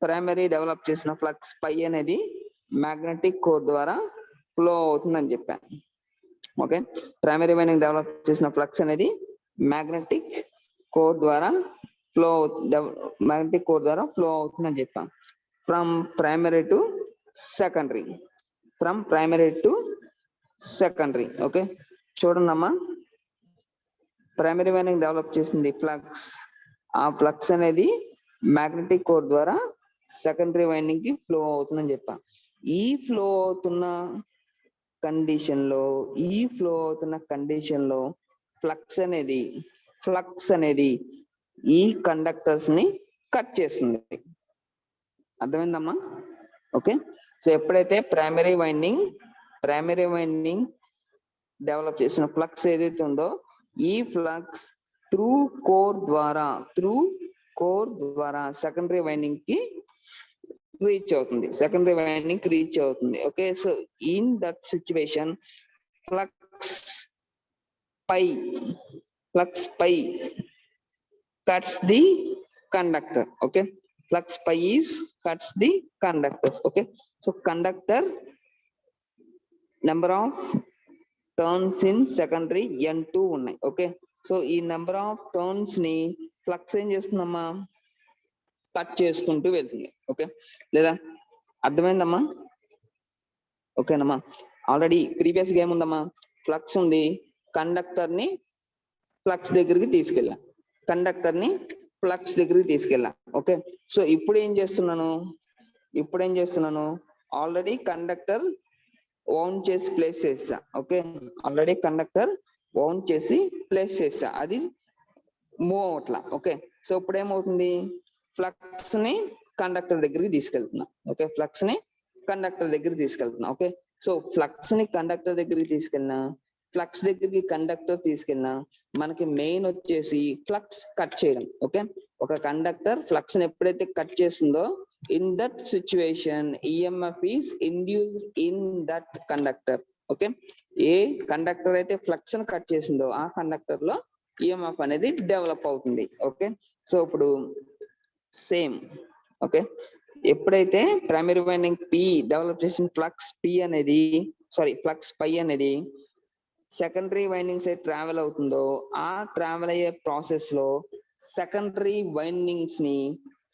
ప్రైమరీ డెవలప్ చేసిన ఫ్లక్స్ పై అనేది మ్యాగ్నెటిక్ కోర్ ద్వారా ఫ్లో అవుతుందని చెప్పాను. ఓకే, ప్రైమరీ వైండింగ్ డెవలప్ చేసిన ఫ్లక్స్ అనేది మ్యాగ్నెటిక్ కోర్ ద్వారా ఫ్లో అవుతుందని చెప్పాం. From primary to secondary. Okay, చూడండమ్మా, ప్రైమరీ వైండింగ్ డెవలప్ చేసింది ఫ్లక్స్, ఆ ఫ్లక్స్ అనేది మ్యాగ్నెటిక్ కోర్ ద్వారా సెకండరీ వైండింగ్ కి ఫ్లో అవుతుందని చెప్పాం. ఈ ఫ్లో అవుతున్న కండిషన్ లో ఫ్లక్స్ అనేది ఈ కండక్టర్స్ ని కట్ చేస్తుంది. అర్థమైందమ్మా? ఓకే, సో ఎప్పుడైతే ప్రైమరీ వైండింగ్ డెవలప్ చేసిన ఫ్లక్స్ ఏదైతే ఉందో ఈ ఫ్లక్స్ త్రూ కోర్ ద్వారా సెకండరీ వైండింగ్ కి రీచ్ అవుతుంది. Okay, so in that situation flux phi cuts the conductor. Okay, flux pi cuts the conductors. Okay, so conductor number of turns in secondary n2 ఉన్నాయి. Okay, so ఈ number of turns ని flux ఏం చేస్తుందమ్మా, cut చేసుకుంటూ వెళ్తుంది. Okay, లేదా అర్థమైందమ్మా? ఓకేనమ్మా, already previous గా ఏముందమ్మా, ఫ్లక్స్ ఉంది, కండక్టర్ ని ఫ్లక్స్ దగ్గరికి తీసుకెళ్ళా. ఓకే, సో ఇప్పుడు ఏం చేస్తున్నాను, ఆల్రెడీ కండక్టర్ ఓన్ చేసి ప్లేస్ చేసా. ఓకే, అది మూవ్ అవట్లా. ఓకే, సో ఇప్పుడు ఏమవుతుంది, ఫ్లక్స్ ని కండక్టర్ దగ్గరికి తీసుకెళ్తున్నా. ఓకే, ఓకే, సో ఫ్లక్స్ ని కండక్టర్ దగ్గరికి తీసుకెళ్ళినా, ఫ్లక్స్ దగ్గరికి కండక్టర్ తీసుకెళ్ళినా మనకి మెయిన్ వచ్చేసి ఫ్లక్స్ కట్ చేయడం. ఓకే, ఒక కండక్టర్ ఫ్లక్స్ ని ఎప్పుడైతే కట్ చేస్తుందో in that situation EMF is induced in that conductor. Okay, A conductor అయితే ఫ్లక్స్ ని కట్ చేసిందో ఆ కండక్టర్ లో ఈఎంఎఫ్ అనేది డెవలప్ అవుతుంది. ఓకే, సో ఇప్పుడు సేమ్. ఓకే, ఎప్పుడైతే ప్రైమరీ వైండింగ్ పి డెవలప్ చేసిన ఫ్లక్స్ పి అనేది ఫ్లక్స్ పై అనేది సెకండరీ వైండింగ్ సైడ్ ట్రావెల్ అవుతుందో ఆ ట్రావెల్ అయ్యే ప్రాసెస్ లో సెకండరీ వైండింగ్స్ ని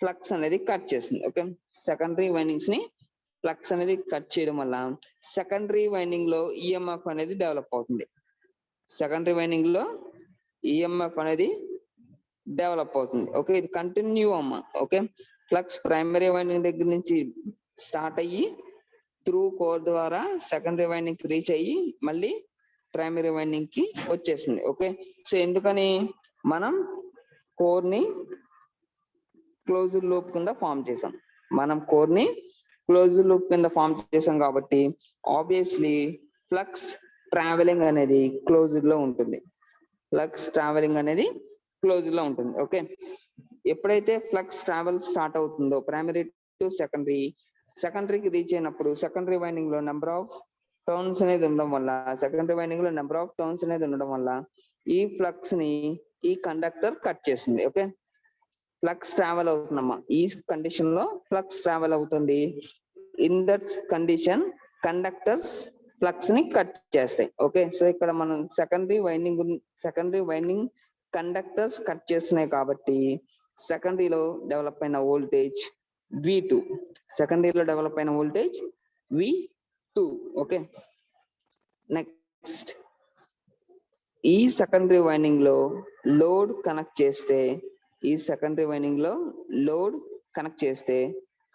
ఫ్లక్స్ అనేది కట్ చేస్తుంది. ఓకే, సెకండరీ వైండింగ్స్ ని ఫ్లక్స్ అనేది కట్ చేయడం వల్ల సెకండరీ వైండింగ్ లో ఈఎంఎఫ్ అనేది డెవలప్ అవుతుంది. సెకండరీ వైండింగ్ లో ఈఎంఎఫ్ అనేది డెవలప్ అవుతుంది. ఓకే, ఇది కంటిన్యూ అమ్మ. ఓకే, ఫ్లక్స్ ప్రైమరీ వైండింగ్ దగ్గర నుంచి స్టార్ట్ అయ్యి త్రూ కోర్ ద్వారా సెకండరీ వైండింగ్ కి రీచ్ అయ్యి మళ్ళీ ప్రైమరీ వైండింగ్ కి వచ్చేసింది. ఓకే, సో ఎందుకని మనం కోర్ ని క్లోజ్డ్ లూప్ కింద ఫామ్ చేసాం. కాబట్టి ఆబ్వియస్లీ ఫ్లక్స్ ట్రావెలింగ్ అనేది క్లోజ్డ్ లో ఉంటుంది. ఓకే, ఎప్పుడైతే ఫ్లక్స్ ట్రావెల్ స్టార్ట్ అవుతుందో ప్రైమరీ టు సెకండరీకి రీచ్ అయినప్పుడు సెకండరీ వైండింగ్ లో నెంబర్ ఆఫ్ టర్న్స్ అనేది ఉండడం వల్ల ఈ ఫ్లక్స్ ని ఈ కండక్టర్ కట్ చేస్తుంది. ఓకే, ఫ్లక్స్ ట్రావెల్ అవుతుందమ్మా. ఈ కండిషన్ లో ఫ్లక్స్ ట్రావెల్ అవుతుంది. In that condition conductors flux ని కట్ చేస్తాయి. ఓకే, సో ఇక్కడ మనం సెకండరీ వైండింగ్ కండక్టర్స్ కట్ చేస్తున్నాయి కాబట్టి సెకండరీలో డెవలప్ అయిన వోల్టేజ్ V2. ఓకే, నెక్స్ట్ ఈ సెకండరీ వైండింగ్ లో లోడ్ కనెక్ట్ చేస్తే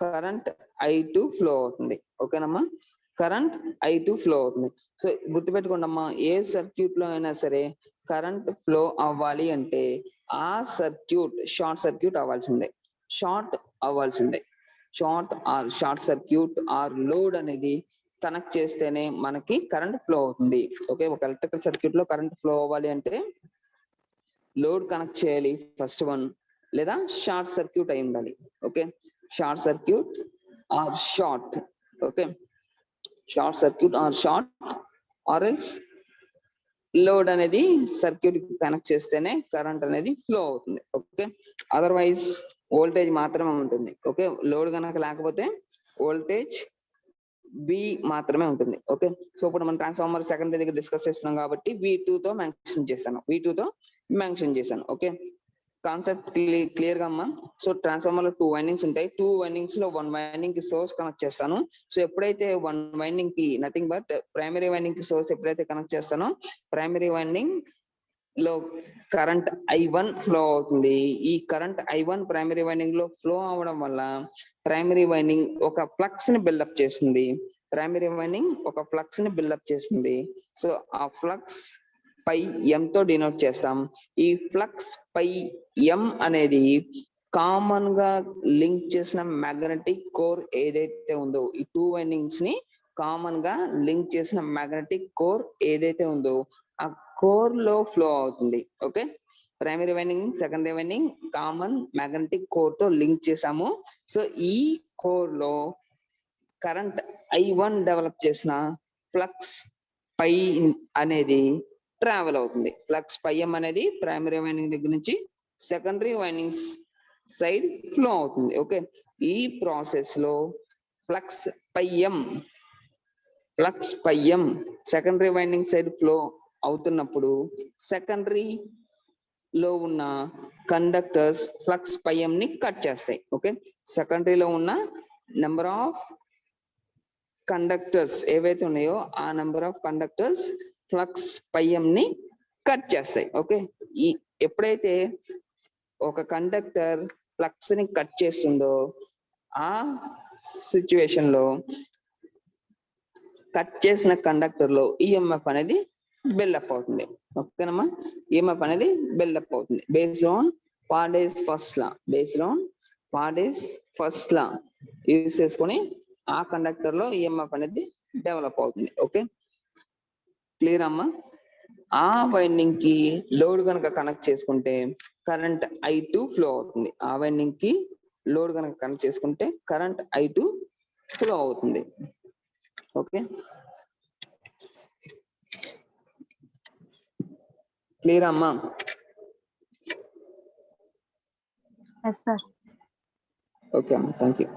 కరెంట్ I2 ఫ్లో అవుతుంది. ఓకేనమ్మా, కరెంట్ I2 ఫ్లో అవుతుంది. సో గుర్తుపెట్టుకోండి అమ్మా, ఏ సర్క్యూట్ లో అయినా సరే కరెంట్ ఫ్లో అవ్వాలి అంటే ఆ circuit short circuit or load అనేది కనెక్ట్ చేస్తేనే మనకి కరెంట్ ఫ్లో అవుతుంది. ఓకే, ఒక ఎలక్ట్రికల్ సర్క్యూట్ లో కరెంట్ ఫ్లో అవ్వాలి అంటే లోడ్ కనెక్ట్ చేయాలి ఫస్ట్ వన్, లేదా షార్ట్ సర్క్యూట్ అయి ఉండాలి. Okay, short circuit or short. Okay, short circuit or short or else load అనేది సర్క్యూట్ కనెక్ట్ చేస్తేనే కరెంట్ అనేది ఫ్లో అవుతుంది. ఓకే, అదర్వైజ్ వోల్టేజ్ మాత్రమే ఉంటుంది. ఓకే, లోడ్ కనుక లేకపోతే వోల్టేజ్ బి మాత్రమే ఉంటుంది. ఓకే, సో ఇప్పుడు మనం ట్రాన్స్ఫార్మర్ సెకండరీ దగ్గర డిస్కస్ చేస్తున్నాం కాబట్టి V2 తో మెన్షన్ చేశాను. ఓకే, కాన్సెప్ట్ క్లియర్ గా అమ్మా. సో ట్రాన్స్ఫార్మర్ లో 2 వైండింగ్స్ ఉంటాయి. 2 వైండింగ్స్ లో 1 వైండింగ్ కి సోర్స్ కనెక్ట్ చేస్తాను. సో ఎప్పుడైతే 1 వైండింగ్ కి నథింగ్ బట్ ప్రైమరీ వైండింగ్ కి సోర్స్ ఎప్పుడైతే కనెక్ట్ చేస్తానో ప్రైమరీ వైండింగ్ లో కరెంట్ I1 ఫ్లో అవుతుంది. ఈ కరెంట్ I1 ప్రైమరీ వైండింగ్ లో ఫ్లో అవడం వల్ల ప్రైమరీ వైండింగ్ ఒక ఫ్లక్స్ ని బిల్డప్ చేస్తుంది. సో ఆ ఫ్లక్స్ పై M తో డినోట్ చేస్తాం. ఈ ఫ్లక్స్ పై M అనేది కామన్ గా లింక్ చేసిన మ్యాగ్నెటిక్ కోర్ ఏదైతే ఉందో, ఈ 2 వైండింగ్స్ ని కామన్ గా లింక్ చేసిన మ్యాగ్నెటిక్ కోర్ ఏదైతే ఉందో ఆ కోర్ లో ఫ్లో అవుతుంది. Okay, primary winding secondary winding common magnetic core తో లింక్ చేసాము. సో ఈ కోర్ లో కరెంట్ I1 డెవలప్ చేసిన ఫ్లక్స్ పై అనేది ట్రావెల్ అవుతుంది. ఫ్లక్స్ పై M అనేది ప్రైమరీ వైండింగ్ దగ్గర నుంచి సెకండరీ వైండింగ్స్ సైడ్ ఫ్లో అవుతుంది. ఓకే, ఈ ప్రాసెస్ లో flux phi M secondary winding side flow అవుతున్నప్పుడు సెకండరీ లో ఉన్న కండక్టర్స్ ఫ్లక్స్ పై M ని కట్ చేస్తాయి. ఓకే, సెకండరీలో ఉన్న నెంబర్ ఆఫ్ కండక్టర్స్ ఏవైతే ఉన్నాయో ఆ number of conductors flux phi M ని కట్ చేస్తాయి. ఓకే, ఈ ఎప్పుడైతే ఒక కండక్టర్ ఫ్లక్స్ ని కట్ చేస్తుందో ఆ సిచ్యువేషన్ లో కట్ చేసిన కండక్టర్ లో ఈఎంఎఫ్ అనేది బిల్డప్ అవుతుంది. ఓకేనమ్మా, ఈఎంఎఫ్ అనేది బిల్డప్ అవుతుంది based on Faraday's first law use చేసుకొని ఆ కండక్టర్ లో ఈఎంఎఫ్ అనేది డెవలప్ అవుతుంది. ఓకే, క్లియర్ అమ్మా. ఆ వైండింగ్ కి లోడ్ కనుక కనెక్ట్ చేసుకుంటే కరెంట్ I2 ఫ్లో అవుతుంది. ఆ వైండింగ్ కి లోడ్ కనుక కనెక్ట్ చేసుకుంటే కరెంట్ I2 ఫ్లో అవుతుంది. ఓకే, క్లియర్ అమ్మా? Yes, sir. ఓకే అమ్మా, థ్యాంక్ యూ.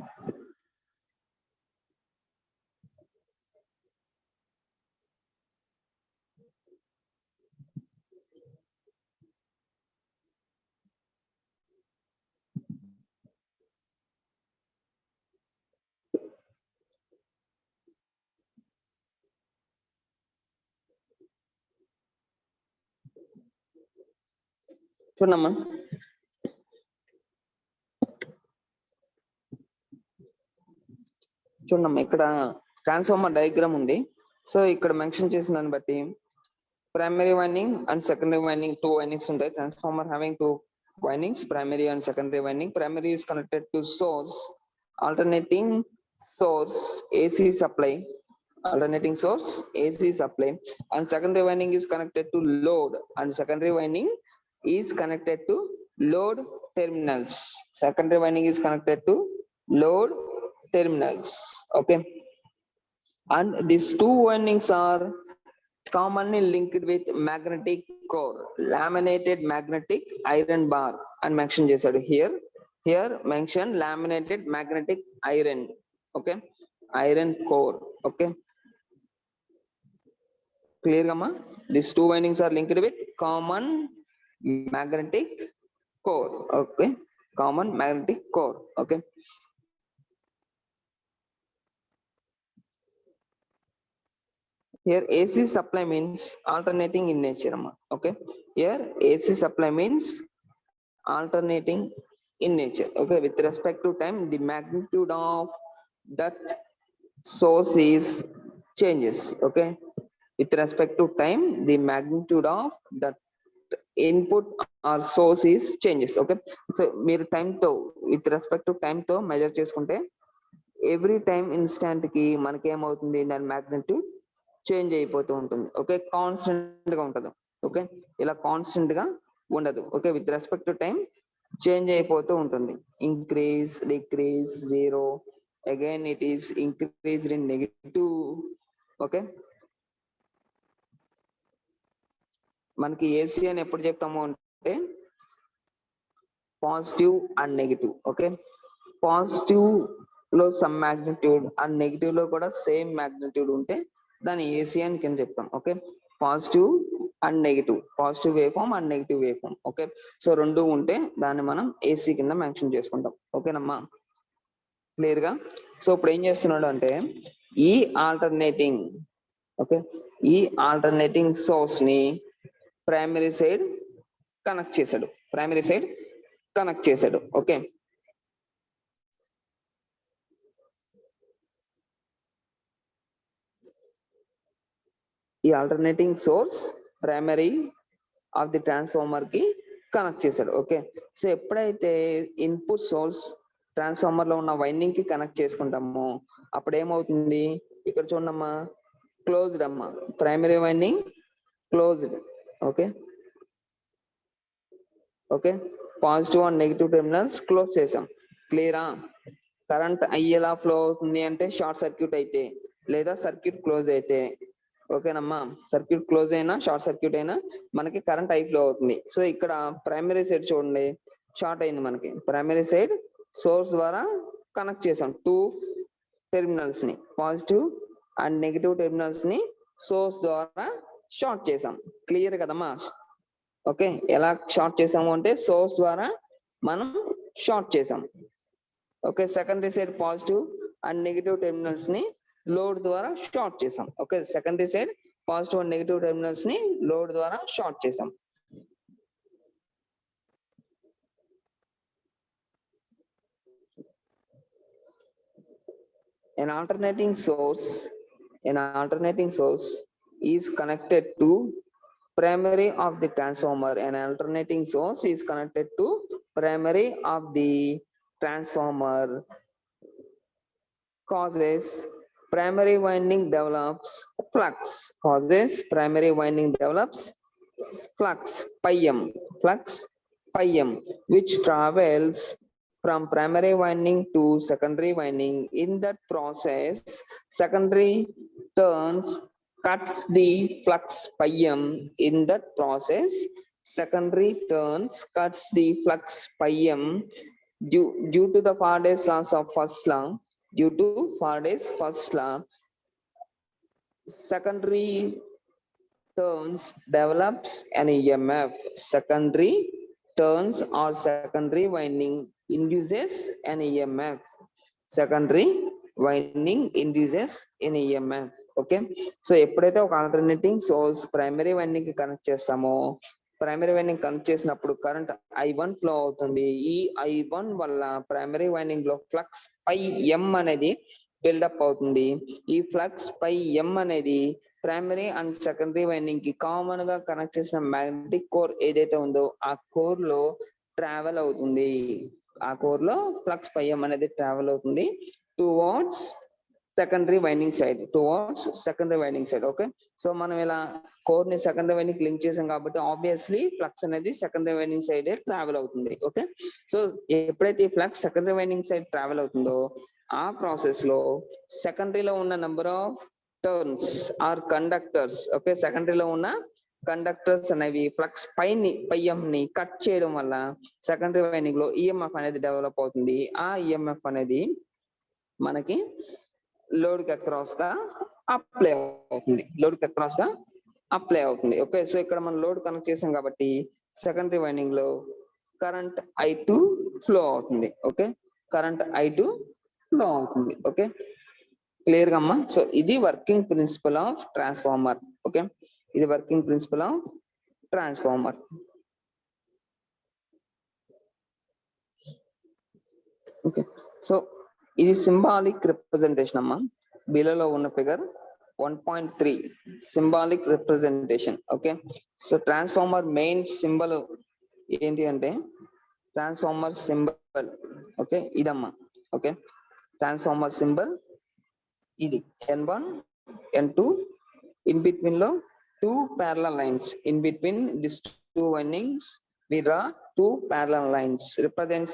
చూడమ్మా, చూడమ్మా, ఇక్కడ ట్రాన్స్ఫార్మర్ డయాగ్రామ్ ఉంది. సో ఇక్కడ మెన్షన్ చేసిన దాన్ని బట్టి primary winding and secondary winding, two windings ఉంటాయి. Transformer having two windings, primary and secondary winding. Primary is connected to source, alternating source AC supply, alternating source AC supply, and secondary winding is connected to load, and secondary winding is connected to load terminals. Secondary winding is connected to load terminals. Okay, and these two windings are commonly linked with magnetic core, laminated magnetic iron bar, and mention చేశాడు here mention laminated magnetic iron. Okay, iron core. Okay, clear gamma? These two windings are linked with common magnetic core. Okay, common magnetic core. Okay, here AC supply means alternating in nature. Okay, here AC supply means alternating in nature. Okay, with respect to time, the magnitude of that source is changes. Okay, with respect to time, the magnitude of that input or source is changes. Okay, so మీరు time తో with respect to time తో measure చేసుకుంటే every time instant కి మనకి ఏమవుతుంది, దాని magnitude change అయిపోతూ ఉంటుంది. ఓకే, కాన్స్టెంట్ గా ఉంటుంది. ఓకే, ఇలా కాన్స్టెంట్ గా ఉండదు. Okay, with respect to time change అయిపోతూ ఉంటుంది. Increase, decrease, zero, again it is increased in negative. Okay, మనకి ఏసీ అని ఎప్పుడు చెప్తాము అంటే positive and negative. Okay, positive లో సమ్ మ్యాగ్నిట్యూడ్ అండ్ నెగిటివ్ లో కూడా సేమ్ మ్యాగ్నిట్యూడ్ ఉంటే దాన్ని ఏసీ అని కింద చెప్తాం. Okay, positive and negative, positive wave form and negative wave form. Okay, so రెండు ఉంటే దాన్ని మనం ఏసీ కింద మెన్షన్ చేసుకుంటాం. ఓకేనమ్మా, క్లియర్ గా? సో ఇప్పుడు ఏం చేస్తున్నాడు అంటే ఈ ఆల్టర్నేటింగ్, ఓకే, ఈ ఆల్టర్నేటింగ్ సోర్స్ ని ప్రైమరీ సైడ్ కనెక్ట్ చేశాడు, ప్రైమరీ సైడ్ కనెక్ట్ చేశాడు. ఓకే, ఈ alternating source primary of the transformer కి కనెక్ట్ చేశాడు. ఓకే, సో ఎప్పుడైతే ఇన్పుట్ సోర్స్ ట్రాన్స్ఫార్మర్ లో ఉన్న వైండింగ్ కి కనెక్ట్ చేసుకుంటామో అప్పుడు ఏమవుతుంది, ఇక్కడ చూడమ్మా, క్లోజ్డ్ అమ్మా, primary winding closed. Okay, okay, positive and negative terminals close చేసాం. క్లియరా? కరెంట్ ఐ ఎలా ఫ్లో అవుతుంది అంటే షార్ట్ సర్క్యూట్ అయితే లేదా సర్క్యూట్ క్లోజ్ అయితే. ఓకేనమ్మా, సర్క్యూట్ క్లోజ్ అయినా షార్ట్ సర్క్యూట్ అయినా మనకి కరెంట్ ఐ ఫ్లో అవుతుంది. సో ఇక్కడ ప్రైమరీ సైడ్ చూడండి షార్ట్ అయింది. మనకి ప్రైమరీ సైడ్ సోర్స్ ద్వారా కనెక్ట్ చేసాం టూ టెర్మినల్స్ ని, పాజిటివ్ అండ్ నెగిటివ్ టెర్మినల్స్ ని సోర్స్ ద్వారా షార్ట్ చేసాం. క్లియర్ కదమ్మా? ఓకే, ఎలా షార్ట్ చేసాము అంటే సోర్స్ ద్వారా మనం షార్ట్ చేసాం. Okay, secondary side positive and negative terminals ని లోడ్ ద్వారా షార్ట్ చేసాం. Okay, secondary side positive and negative terminals ని లోడ్ ద్వారా షార్ట్ చేసాం. An alternating source is connected to primary of the transformer. An alternating source is connected to primary of the transformer, causes primary winding develops flux, causes primary winding develops flux, pi m, flux pi m, which travels from primary winding to secondary winding. In that process, secondary turns cuts the flux pi m. In that process, secondary turns cuts the flux pi m due to the Faraday's laws of first law. Due to Faraday's first law, secondary turns develops an EMF. Secondary turns or secondary winding induces an EMF. Secondary winding induces an EMF. Okay, so ఎప్పుడైతే ఒక alternating source primary winding కి connect చేస్తామో, primary winding connect చేసినప్పుడు current I1 flow అవుతుంది. ఈ I1 వల్ల primary winding లో flux phi M అనేది బిల్డప్ అవుతుంది. ఈ ఫ్లక్స్ పై M అనేది ప్రైమరీ అండ్ సెకండరీ వైండింగ్ కి కామన్ గా కనెక్ట్ చేసిన మ్యాగ్నెటిక్ కోర్ ఏదైతే ఉందో ఆ కోర్ లో ట్రావెల్ అవుతుంది. ఆ కోర్ లో ఫ్లక్స్ పై M అనేది ట్రావెల్ అవుతుంది towards secondary winding side, towards secondary winding side. Okay, so మనం ఇలా కోర్ ని సెకండరీ వైండింగ్ లింక్ చేసాం కాబట్టి ఆబ్వియస్లీ ఫ్లక్స్ అనేది సెకండరీ వైండింగ్ సైడ్ ట్రావెల్ అవుతుంది. ఓకే, సో ఎప్పుడైతే ఈ flux secondary winding side travel అవుతుందో ఆ ప్రాసెస్ లో సెకండరీలో ఉన్న number of turns or conductors, okay, సెకండరీలో ఉన్న కండక్టర్స్ అనేవి ఫ్లక్స్ పై ని కట్ చేయడం వల్ల సెకండరీ వైండింగ్ లో ఈఎంఎఫ్ అనేది డెవలప్ అవుతుంది. ఆ ఈఎంఎఫ్ అనేది మనకి లోడ్ కి అక్రాస్ గా అప్లై అవుతుంది. లోడ్ కి అక్రాస్ గా అప్లై అవుతుంది. ఓకే, సో ఇక్కడ మనం లోడ్ కనెక్ట్ చేసాం కాబట్టి సెకండరీ వైండింగ్ లో కరెంట్ I2 ఫ్లో అవుతుంది. ఓకే, కరెంట్ I2 ఫ్లో అవుతుంది. ఓకే, క్లియర్ గా అమ్మా? సో ఇది working principle of transformer. Okay, ఇది working principle of transformer. Okay, so ఇది సింబాలిక్ రిప్రజెంటేషన్ అమ్మా. బిలో ఉన్న figure 1.3 symbolic representation. Okay, so transformer main symbol ఏంటి అంటే ట్రాన్స్ఫార్మర్ సింబల్. ఓకే, ఇదమ్మా. ఓకే, ట్రాన్స్ఫార్మర్ సింబల్ ఇది N1 N2. ఇన్ బిట్వీన్ లో 2 parallel lines. In between these 2 windings we draw 2 parallel lines. Represents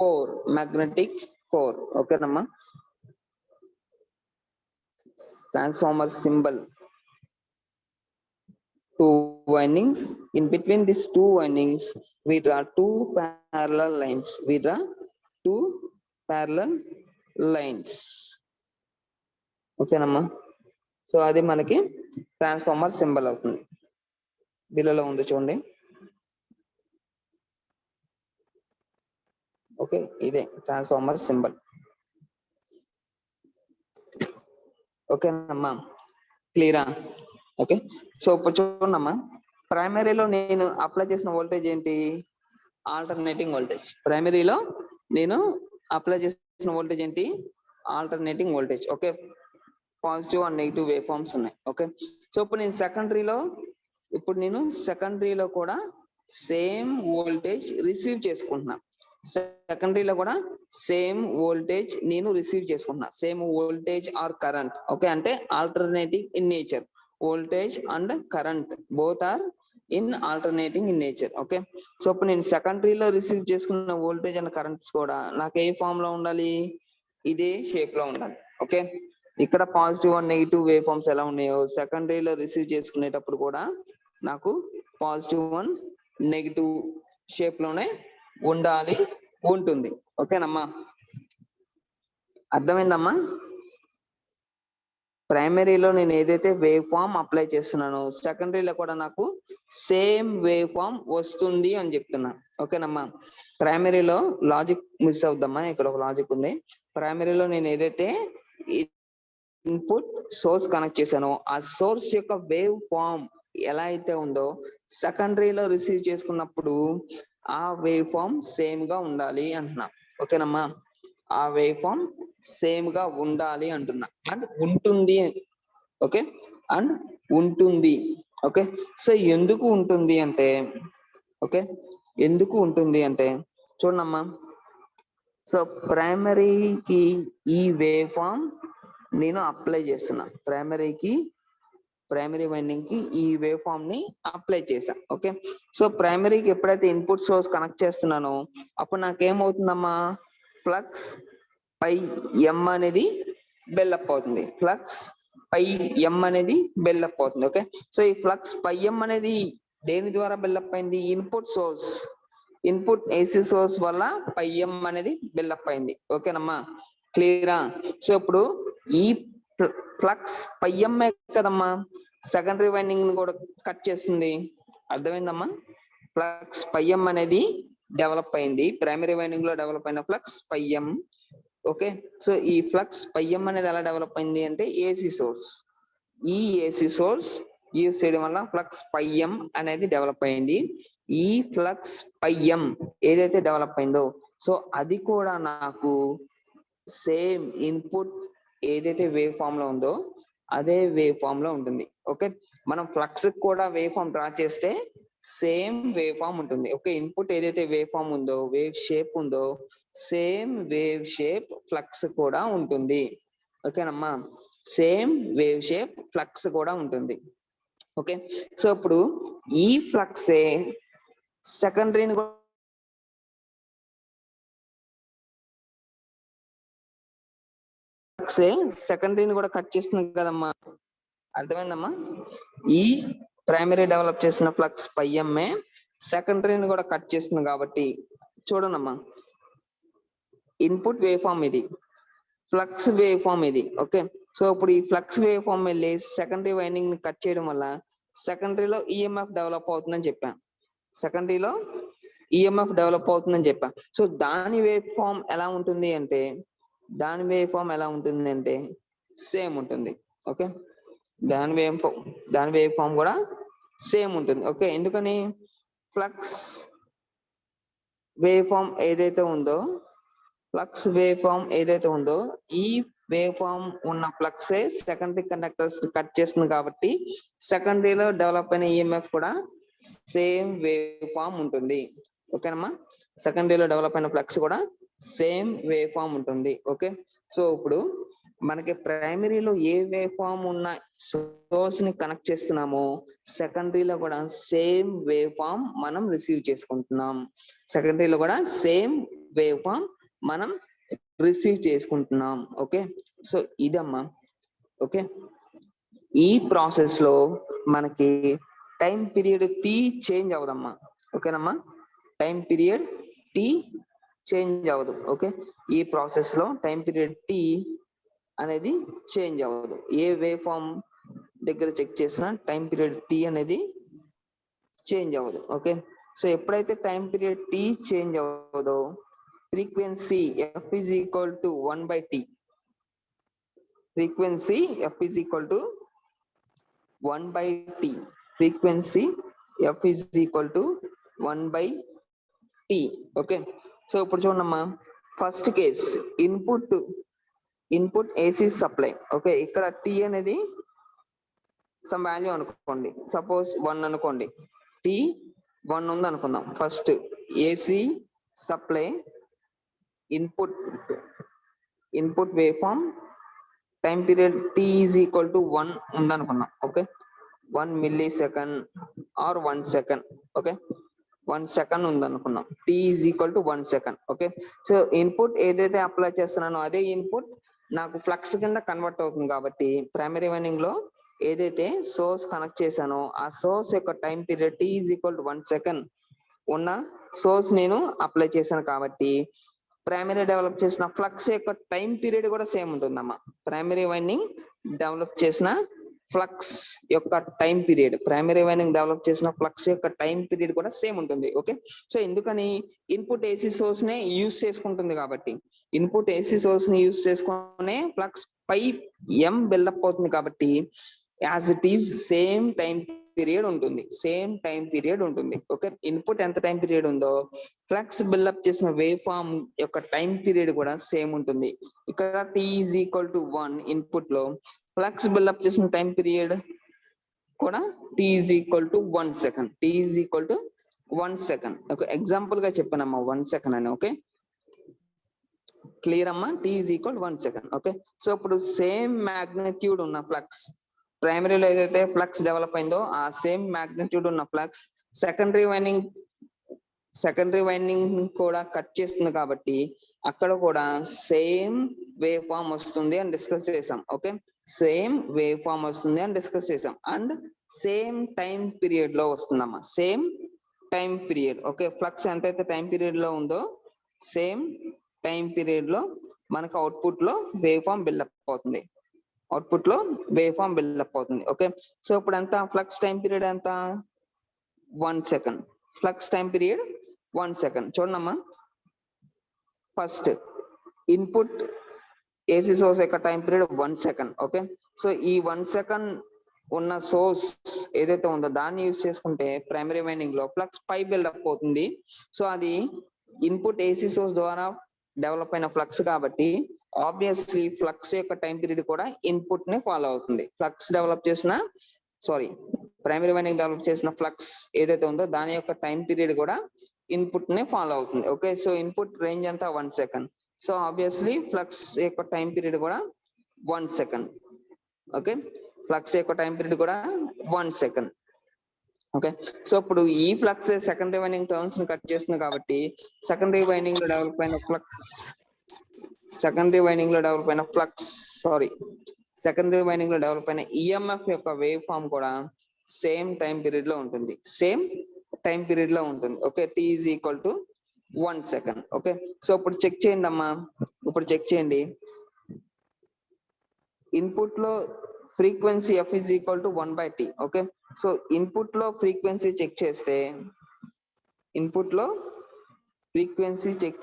core, magnetic core. Okay namma, transformer symbol 2 windings. In between these 2 windings we draw 2 parallel lines. Okay namma, so అది మనకి transformer symbol అవుతుంది. Below ఉంది చూడండి. Okay, ఇదే transformer symbol. ఓకేనమ్మా, క్లియరా? Okay, so ఇప్పుడు చూడమ్మా, ప్రైమరీలో నేను అప్లై చేసిన వోల్టేజ్ ఏంటి? Alternating voltage. ప్రైమరీలో నేను అప్లై చేసిన వోల్టేజ్ ఏంటి? Alternating voltage. Okay, positive and negative wave forms ఉన్నాయి. ఓకే, సో ఇప్పుడు నేను సెకండరీలో కూడా సేమ్ వోల్టేజ్ రిసీవ్ చేసుకుంటున్నా. సెకండరీలో కూడా సేమ్ వోల్టేజ్ నేను రిసీవ్ చేసుకుంటున్నా. Same voltage or current. Okay, అంటే alternating in nature. Voltage and current both are in alternating in nature. Okay, so ఇప్పుడు నేను సెకండరీలో రిసీవ్ చేసుకున్న వోల్టేజ్ అండ్ కరెంట్స్ కూడా నాకు ఏ ఫామ్ లో ఉండాలి? ఇదే షేప్ లో ఉండాలి. ఓకే, ఇక్కడ positive and negative wave forms ఎలా ఉన్నాయో సెకండరీలో రిసీవ్ చేసుకునేటప్పుడు కూడా నాకు పాజిటివ్ అండ్ నెగిటివ్ షేప్ లోనే ఉంటుంది. ఓకేనమ్మా, అర్థమైందమ్మా? ప్రైమరీలో నేను ఏదైతే వేవ్ ఫామ్ అప్లై చేస్తున్నానో సెకండరీలో కూడా నాకు సేమ్ వేవ్ ఫామ్ వస్తుంది అని చెప్తున్నా. ఓకేనమ్మా, ప్రైమరీలో లాజిక్ మిస్ అవుద్దమ్మా. ఇక్కడ ఒక లాజిక్ ఉంది. ప్రైమరీలో నేను ఏదైతే ఇన్పుట్ సోర్స్ కనెక్ట్ చేశానో ఆ సోర్స్ యొక్క వేవ్ ఫామ్ ఎలా అయితే ఉందో సెకండరీలో రిసీవ్ చేసుకున్నప్పుడు ఆ వేవ్ ఫామ్ సేమ్ గా ఉండాలి అంటున్నా. ఓకేనమ్మా, ఆ వేవ్ ఫామ్ సేమ్ గా ఉండాలి అంటున్నా. అండ్ ఉంటుంది. ఓకే, అండ్ ఉంటుంది. ఓకే, సో ఎందుకు ఉంటుంది అంటే చూడమ్మా, సో ప్రైమరీకి ఈ వేవ్ ఫామ్ నేను అప్లై చేస్తున్నా. ప్రైమరీకి ప్రైమరీ వైండింగ్ కి ఈ వేవ్ ఫామ్ ని అప్లై చేశాను. ఓకే, సో ప్రైమరీకి ఎప్పుడైతే ఇన్పుట్ సోర్స్ కనెక్ట్ చేస్తున్నానో అప్పుడు నాకేమవుతుందమ్మా, ఫ్లక్స్ పై ఎం అనేది బిల్డప్ అవుతుంది. ఫ్లక్స్ పై ఎం అనేది బిల్డప్ అవుతుంది. ఓకే, సో ఈ ఫ్లక్స్ పై ఎం అనేది దేని ద్వారా బిల్డప్ అయింది? Input source, input AC source వల్ల పై ఎం అనేది బిల్డప్ అయింది. ఓకేనమ్మా, క్లియరా? సో ఇప్పుడు ఈ ఫ్లక్స్ పై ఎంఏ కదమ్మా సెకండరీ వైండింగ్ కూడా కట్ చేస్తుంది. అర్థమైందమ్మా? ఫ్లక్స్ పై ఎం అనేది డెవలప్ అయింది, ప్రైమరీ వైండింగ్ లో డెవలప్ అయిన ఫ్లక్స్ పై ఎం. ఓకే, సో ఈ ఫ్లక్స్ పై ఎం అనేది ఎలా డెవలప్ అయింది అంటే ఏసీ సోర్స్, ఈ ఏసీ సోర్స్ యూజ్ చేయడం వల్ల ఫ్లక్స్ పై ఎం అనేది డెవలప్ అయింది. ఈ ఫ్లక్స్ పై ఎం ఏదైతే డెవలప్ అయిందో సో అది కూడా నాకు సేమ్ ఇన్పుట్ ఏదైతే వేవ్ ఫామ్ లో ఉందో అదే వేవ్ ఫామ్ లో ఉంటుంది. ఓకే, మనం ఫ్లక్స్ కూడా వేవ్ ఫామ్ డ్రా చేస్తే సేమ్ వేవ్ ఫామ్ ఉంటుంది. ఓకే, ఇన్పుట్ ఏదైతే వేవ్ ఫామ్ ఉందో, వేవ్ షేప్ ఉందో సేమ్ వేవ్ షేప్ ఫ్లక్స్ కూడా ఉంటుంది. ఓకేనమ్మా, సేమ్ వేవ్ షేప్ ఫ్లక్స్ కూడా ఉంటుంది. ఓకే, సో ఇప్పుడు ఈ ఫ్లక్సే సెకండరీని సెకండరీని కూడా కట్ చేస్తుంది కదమ్మా. అర్థమైందమ్మా? ఈ ప్రైమరీ డెవలప్ చేసిన ఫ్లక్స్ పై ఎంఏ సెకండరీని కూడా కట్ చేస్తుంది కాబట్టి చూడండమ్మా, ఇన్పుట్ వేవ్ ఫామ్ ఇది, ఫ్లక్స్ వేవ్ ఫామ్ ఇది. ఓకే, సో ఇప్పుడు ఈ ఫ్లక్స్ వేవ్ ఫామ్ వెళ్ళి సెకండరీ వైండింగ్ ని కట్ చేయడం వల్ల సెకండరీలో ఈఎంఎఫ్ డెవలప్ అవుతుందని చెప్పాను. సెకండరీలో ఈఎంఎఫ్ డెవలప్ అవుతుందని చెప్పాను. సో దాని వేవ్ ఫామ్ ఎలా ఉంటుంది అంటే, దాని వేవ్ ఫామ్ ఎలా ఉంటుంది అంటే సేమ్ ఉంటుంది. ఓకే, దాని వేవ్ ఫామ్ కూడా సేమ్ ఉంటుంది. ఓకే, ఎందుకని? ఫ్లక్స్ వేవ్ ఫామ్ ఏదైతే ఉందో, ఫ్లక్స్ వేవ్ ఫామ్ ఏదైతే ఉందో ఈ వేవ్ ఫామ్ ఉన్న ఫ్లక్సే సెకండరీ కండక్టర్స్ కట్ చేస్తుంది కాబట్టి సెకండరీలో డెవలప్ అయిన ఈఎంఎఫ్ కూడా సేమ్ వేవ్ ఫామ్ ఉంటుంది. ఓకేనమ్మా, సెకండరీలో డెవలప్ అయిన ఫ్లక్స్ కూడా సేమ్ వేవ్ ఫామ్ ఉంటుంది. ఓకే, సో ఇప్పుడు మనకి ప్రైమరీలో ఏ వేవ్ ఫామ్ ఉన్న సోర్స్ ని కనెక్ట్ చేస్తున్నామో సెకండరీలో కూడా సేమ్ వేవ్ ఫామ్ మనం రిసీవ్ చేసుకుంటున్నాం. సెకండరీలో కూడా సేమ్ వేవ్ ఫామ్ మనం రిసీవ్ చేసుకుంటున్నాం. ఓకే, సో ఇదమ్మా. ఓకే, ఈ ప్రాసెస్ లో మనకి టైం పీరియడ్ టీ చేంజ్ అవదమ్మా. ఓకేనమ్మా, టైం పీరియడ్ టీ చేంజ్ అవ్వదు. ఓకే, ఈ ప్రాసెస్ లో టైం పీరియడ్ టీ అనేది చేంజ్ అవ్వదు. ఏ వేవ్ ఫామ్ దగ్గర చెక్ చేసినా టైం పీరియడ్ టీ అనేది చేంజ్ అవ్వదు. ఓకే, సో ఎప్పుడైతే టైం పీరియడ్ టీ చేంజ్ అవ్వదో frequency F is equal to 1/t, frequency F is equal to 1/t, frequency F is equal to 1/t. Okay, so ఇప్పుడు చూడమ్మా, first case input AC supply. Okay, ఇక్కడ T అనేది some value అనుకోండి, suppose 1 అనుకోండి, T 1 ఉంది అనుకుందాం. First AC supply input wave form time period T is equal to 1 ఉంది అనుకున్నాం. Okay, 1 millisecond or 1 second. Okay, 1 second ఉంది అనుకున్నాం, T is equal to 1 second. Okay, so input ఏదైతే అప్లై చేస్తున్నానో అదే ఇన్పుట్ నాకు ఫ్లక్స్ కింద కన్వర్ట్ అవుతుంది కాబట్టి ప్రైమరీ వైండింగ్ లో ఏదైతే సోర్స్ కనెక్ట్ చేశానో ఆ సోర్స్ యొక్క time period T is equal to 1 second ఉన్న సోర్స్ నేను అప్లై చేశాను కాబట్టి ప్రైమరీ డెవలప్ చేసిన ఫ్లక్స్ యొక్క టైం పీరియడ్ కూడా సేమ్ ఉంటుందమ్మా. ప్రైమరీ వైండింగ్ డెవలప్ చేసిన ఫ్లక్స్ యొక్క time period, primary winding develop చేసిన ఫ్లక్స్ యొక్క టైం పీరియడ్ కూడా సేమ్ ఉంటుంది. ఓకే, సో ఎందుకని? ఇన్పుట్ ఏసీ సోర్స్ నే యూజ్ చేసుకుంటుంది కాబట్టి, ఇన్పుట్ ఏసీ సోర్స్ ని యూజ్ చేసుకునే ఫ్లక్స్ పై ఎం బిల్డప్ అవుతుంది కాబట్టి as it is same time period ఉంటుంది, సేమ్ టైం పీరియడ్ ఉంటుంది. ఓకే, ఇన్పుట్ ఎంత టైం పీరియడ్ ఉందో ఫ్లక్స్ బిల్డప్ చేసిన వేవ్ ఫామ్ యొక్క టైం పీరియడ్ కూడా సేమ్ ఉంటుంది. ఇక్కడ T is equal to 1 input లో ఫ్లక్స్ బిల్డప్ చేసిన టైం పీరియడ్ కూడా T is equal to 1 second, T is equal to 1 second. Okay, example గా చెప్పానమ్మా 1 second అని. ఓకే, క్లియర్ అమ్మా? T is equal 1 second. Okay, so ఇప్పుడు సేమ్ మ్యాగ్నిట్యూడ్ ఉన్న flux ప్రైమరీలో ఏదైతే ఫ్లక్స్ డెవలప్ అయిందో ఆ సేమ్ మ్యాగ్నిట్యూడ్ ఉన్న ఫ్లక్స్ సెకండరీ వైండింగ్ కూడా కట్ చేస్తుంది కాబట్టి అక్కడ కూడా సేమ్ వేవ్ ఫామ్ వస్తుంది అని డిస్కస్ చేసాం. ఓకే, సేమ్ వేవ్ ఫామ్ వస్తుంది అని డిస్కస్ చేసాం అండ్ సేమ్ టైం పీరియడ్ లో వస్తుందమ్మా. Same time period. Okay, flux ఎంతైతే టైం పీరియడ్ లో ఉందో సేమ్ టైం పీరియడ్ లో మనకు అవుట్పుట్ లో వేవ్ ఫామ్ బిల్డప్ అవుతుంది. ఓకే, సో ఇప్పుడు ఎంత ఫ్లక్స్ టైం పీరియడ్ ఎంత? 1 second. Flux time period 1 second. చూడమ్మా, ఫస్ట్ ఇన్పుట్ ఏసీ సోర్స్ యొక్క time period 1 second. Okay, so ఈ 1 సెకండ్ ఉన్న సోర్స్ ఏదైతే ఉందో దాన్ని యూజ్ చేసుకుంటే ప్రైమరీ వైండింగ్ లో ఫ్లక్స్ పై బిల్డప్ అవుతుంది. సో అది ఇన్పుట్ ఏసీ సోర్స్ ద్వారా డెవలప్ అయిన ఫ్లక్స్ కాబట్టి ఆబ్వియస్లీ ఫ్లక్స్ యొక్క టైం పీరియడ్ కూడా ఇన్పుట్ ని ఫాలో అవుతుంది. ప్రైమరీ వైండింగ్ డెవలప్ చేసిన ఫ్లక్స్ ఏదైతే ఉందో దాని యొక్క టైం పీరియడ్ కూడా ఇన్పుట్ ని ఫాలో అవుతుంది. ఓకే, సో ఇన్పుట్ రేంజ్ అంతా 1 సెకండ్. సో ఆబ్వియస్లీ ఫ్లక్స్ యొక్క టైం పీరియడ్ కూడా 1 సెకండ్. ఓకే, ఫ్లక్స్ యొక్క టైం పీరియడ్ కూడా 1 సెకండ్. ఓకే, సో ఇప్పుడు ఈ ఫ్లక్స్ సెకండరీ వైండింగ్ టర్న్స్ ని కట్ చేస్తుంది కాబట్టి సెకండరీ వైండింగ్ లో డెవలప్ అయిన ఫ్లక్స్ ఈఎంఎఫ్ యొక్క వేవ్ ఫామ్ కూడా సేమ్ టైం పీరియడ్ లో ఉంటుంది. Okay, T is equal to 1 second. Okay, so ఇప్పుడు చెక్ చేయండి అమ్మా. ఇన్పుట్ లో frequency F is equal to 1/t. Okay, so input లో ఫ్రీక్వెన్సీ చెక్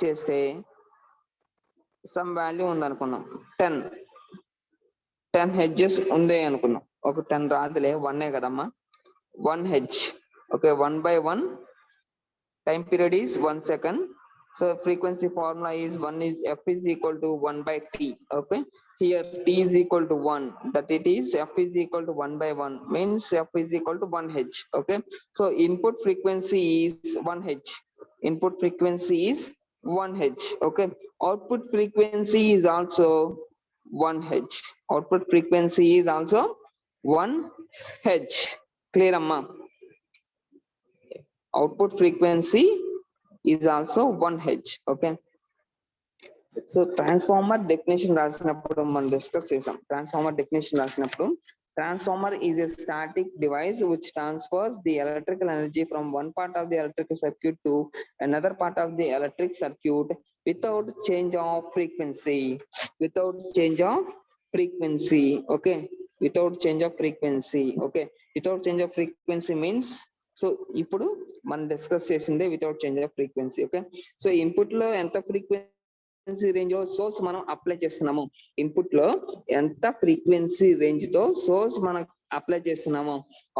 చేస్తే సమ్ వాల్యూ ఉందనుకున్నాం, 10 హెడ్జెస్ ఉంది అనుకున్నాం. ఒక 10 రాదులే, 1 కదమ్మా, 1 hedge. Okay, 1/1 time period is 1 second. So frequency formula is f is equal to 1/t. Okay, here t is equal to 1, that it is f is equal to 1/1 means f is equal to 1 Hz. Okay, so input frequency is 1 Hz. Okay, output frequency is also 1 Hz. Clear amma? Output frequency is also 1 Hz. Okay, so transformer definition రాసినప్పుడు మనం discuss చేసాం. Transformer is a static device which transfers the electrical energy from one part of the electrical circuit to another part of the electric circuit without change of frequency. Okay, without change of frequency means, so ఇప్పుడు మనం discuss చేసిందే without change off frequency. Okay, so input లో ఎంత frequency range లో source మనం apply చేస్తున్నాము,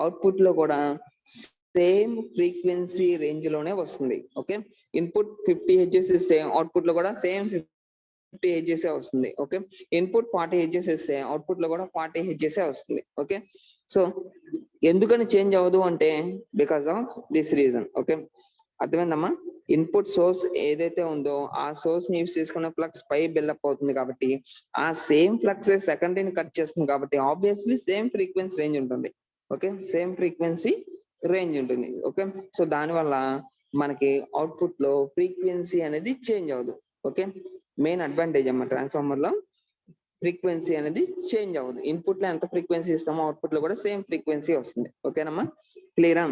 output లో కూడా సేమ్ ఫ్రీక్వెన్సీ రేంజ్ లోనే వస్తుంది. ఓకే, ఇన్పుట్ 50 హెడ్జెస్ ఇస్తే అవుట్పుట్ లో కూడా సేమ్ 50 హెడ్జెస్ వస్తుంది. ఓకే, ఇన్పుట్ 40 హెడ్జెస్ ఇస్తే అవుట్పుట్ లో కూడా 40 హెడ్జెస్ వస్తుంది. ఓకే, సో ఎందుకని చేంజ్ అవ్వదు అంటే because of this reason. Okay, అర్థమైందమ్మా? ఇన్పుట్ సోర్స్ ఏదైతే ఉందో ఆ సోర్స్ ని యూస్ చేసుకున్న ఫ్లక్స్ పై బిల్డప్ అవుతుంది కాబట్టి ఆ సేమ్ ఫ్లక్స్ సెకండరీని కట్ చేస్తుంది కాబట్టి ఆబ్వియస్లీ సేమ్ ఫ్రీక్వెన్సీ రేంజ్ ఉంటుంది. ఓకే, ఓకే, సో దానివల్ల మనకి అవుట్పుట్ లో ఫ్రీక్వెన్సీ అనేది చేంజ్ అవ్వదు. ఓకే, మెయిన్ అడ్వాంటేజ్ అమ్మా ట్రాన్స్ఫార్మర్ లో ఫ్రీక్వెన్సీ అనేది చేంజ్ అవ్వదు. ఇన్పుట్ లో ఎంత ఫ్రీక్వెన్సీ ఇస్తామో అవుట్పుట్ లో కూడా సేమ్ ఫ్రీక్వెన్సీ వస్తుంది. ఓకేనమ్మా? క్లియరా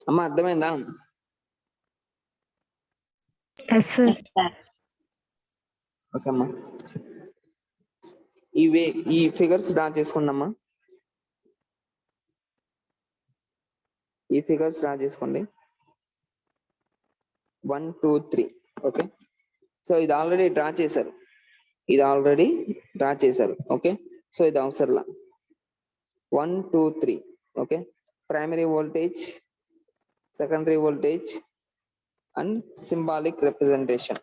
అమ్మా? అర్థమైందా? ఓకే అమ్మా, ఈ ఫిగర్స్ డ్రా చేసుకోండి. 1 2 3. ఓకే, సో ఇది ఆల్రెడీ డ్రా చేశారు. ఓకే, సో ఇది అవసరంలా. 1 2 3. Okay, primary voltage, secondary voltage and symbolic representation.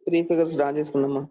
3 figures draw చేసుకున్నామా?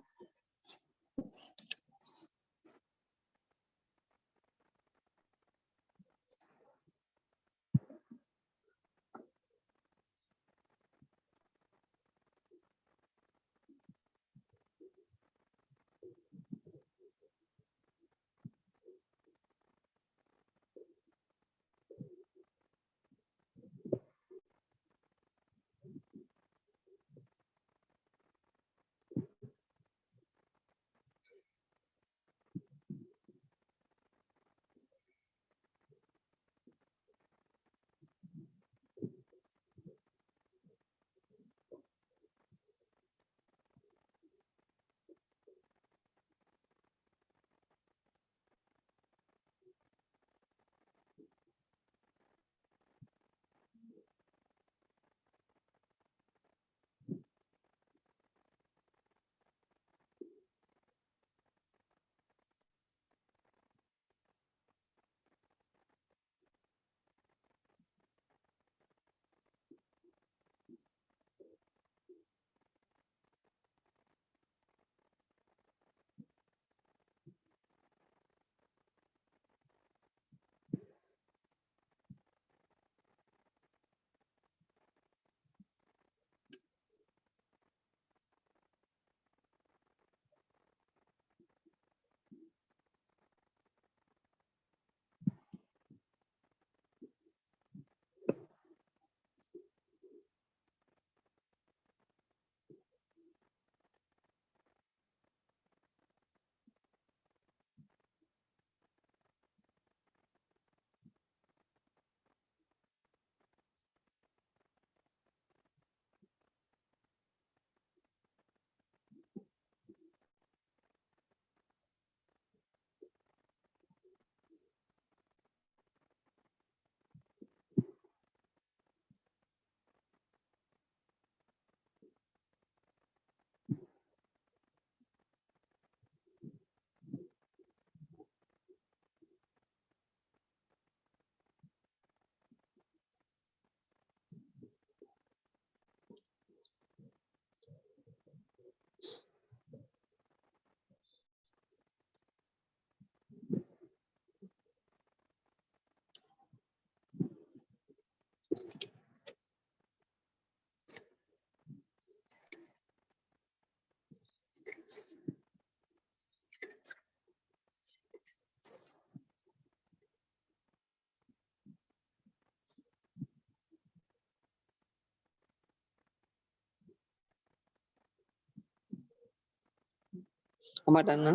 అన్నమాట అన్న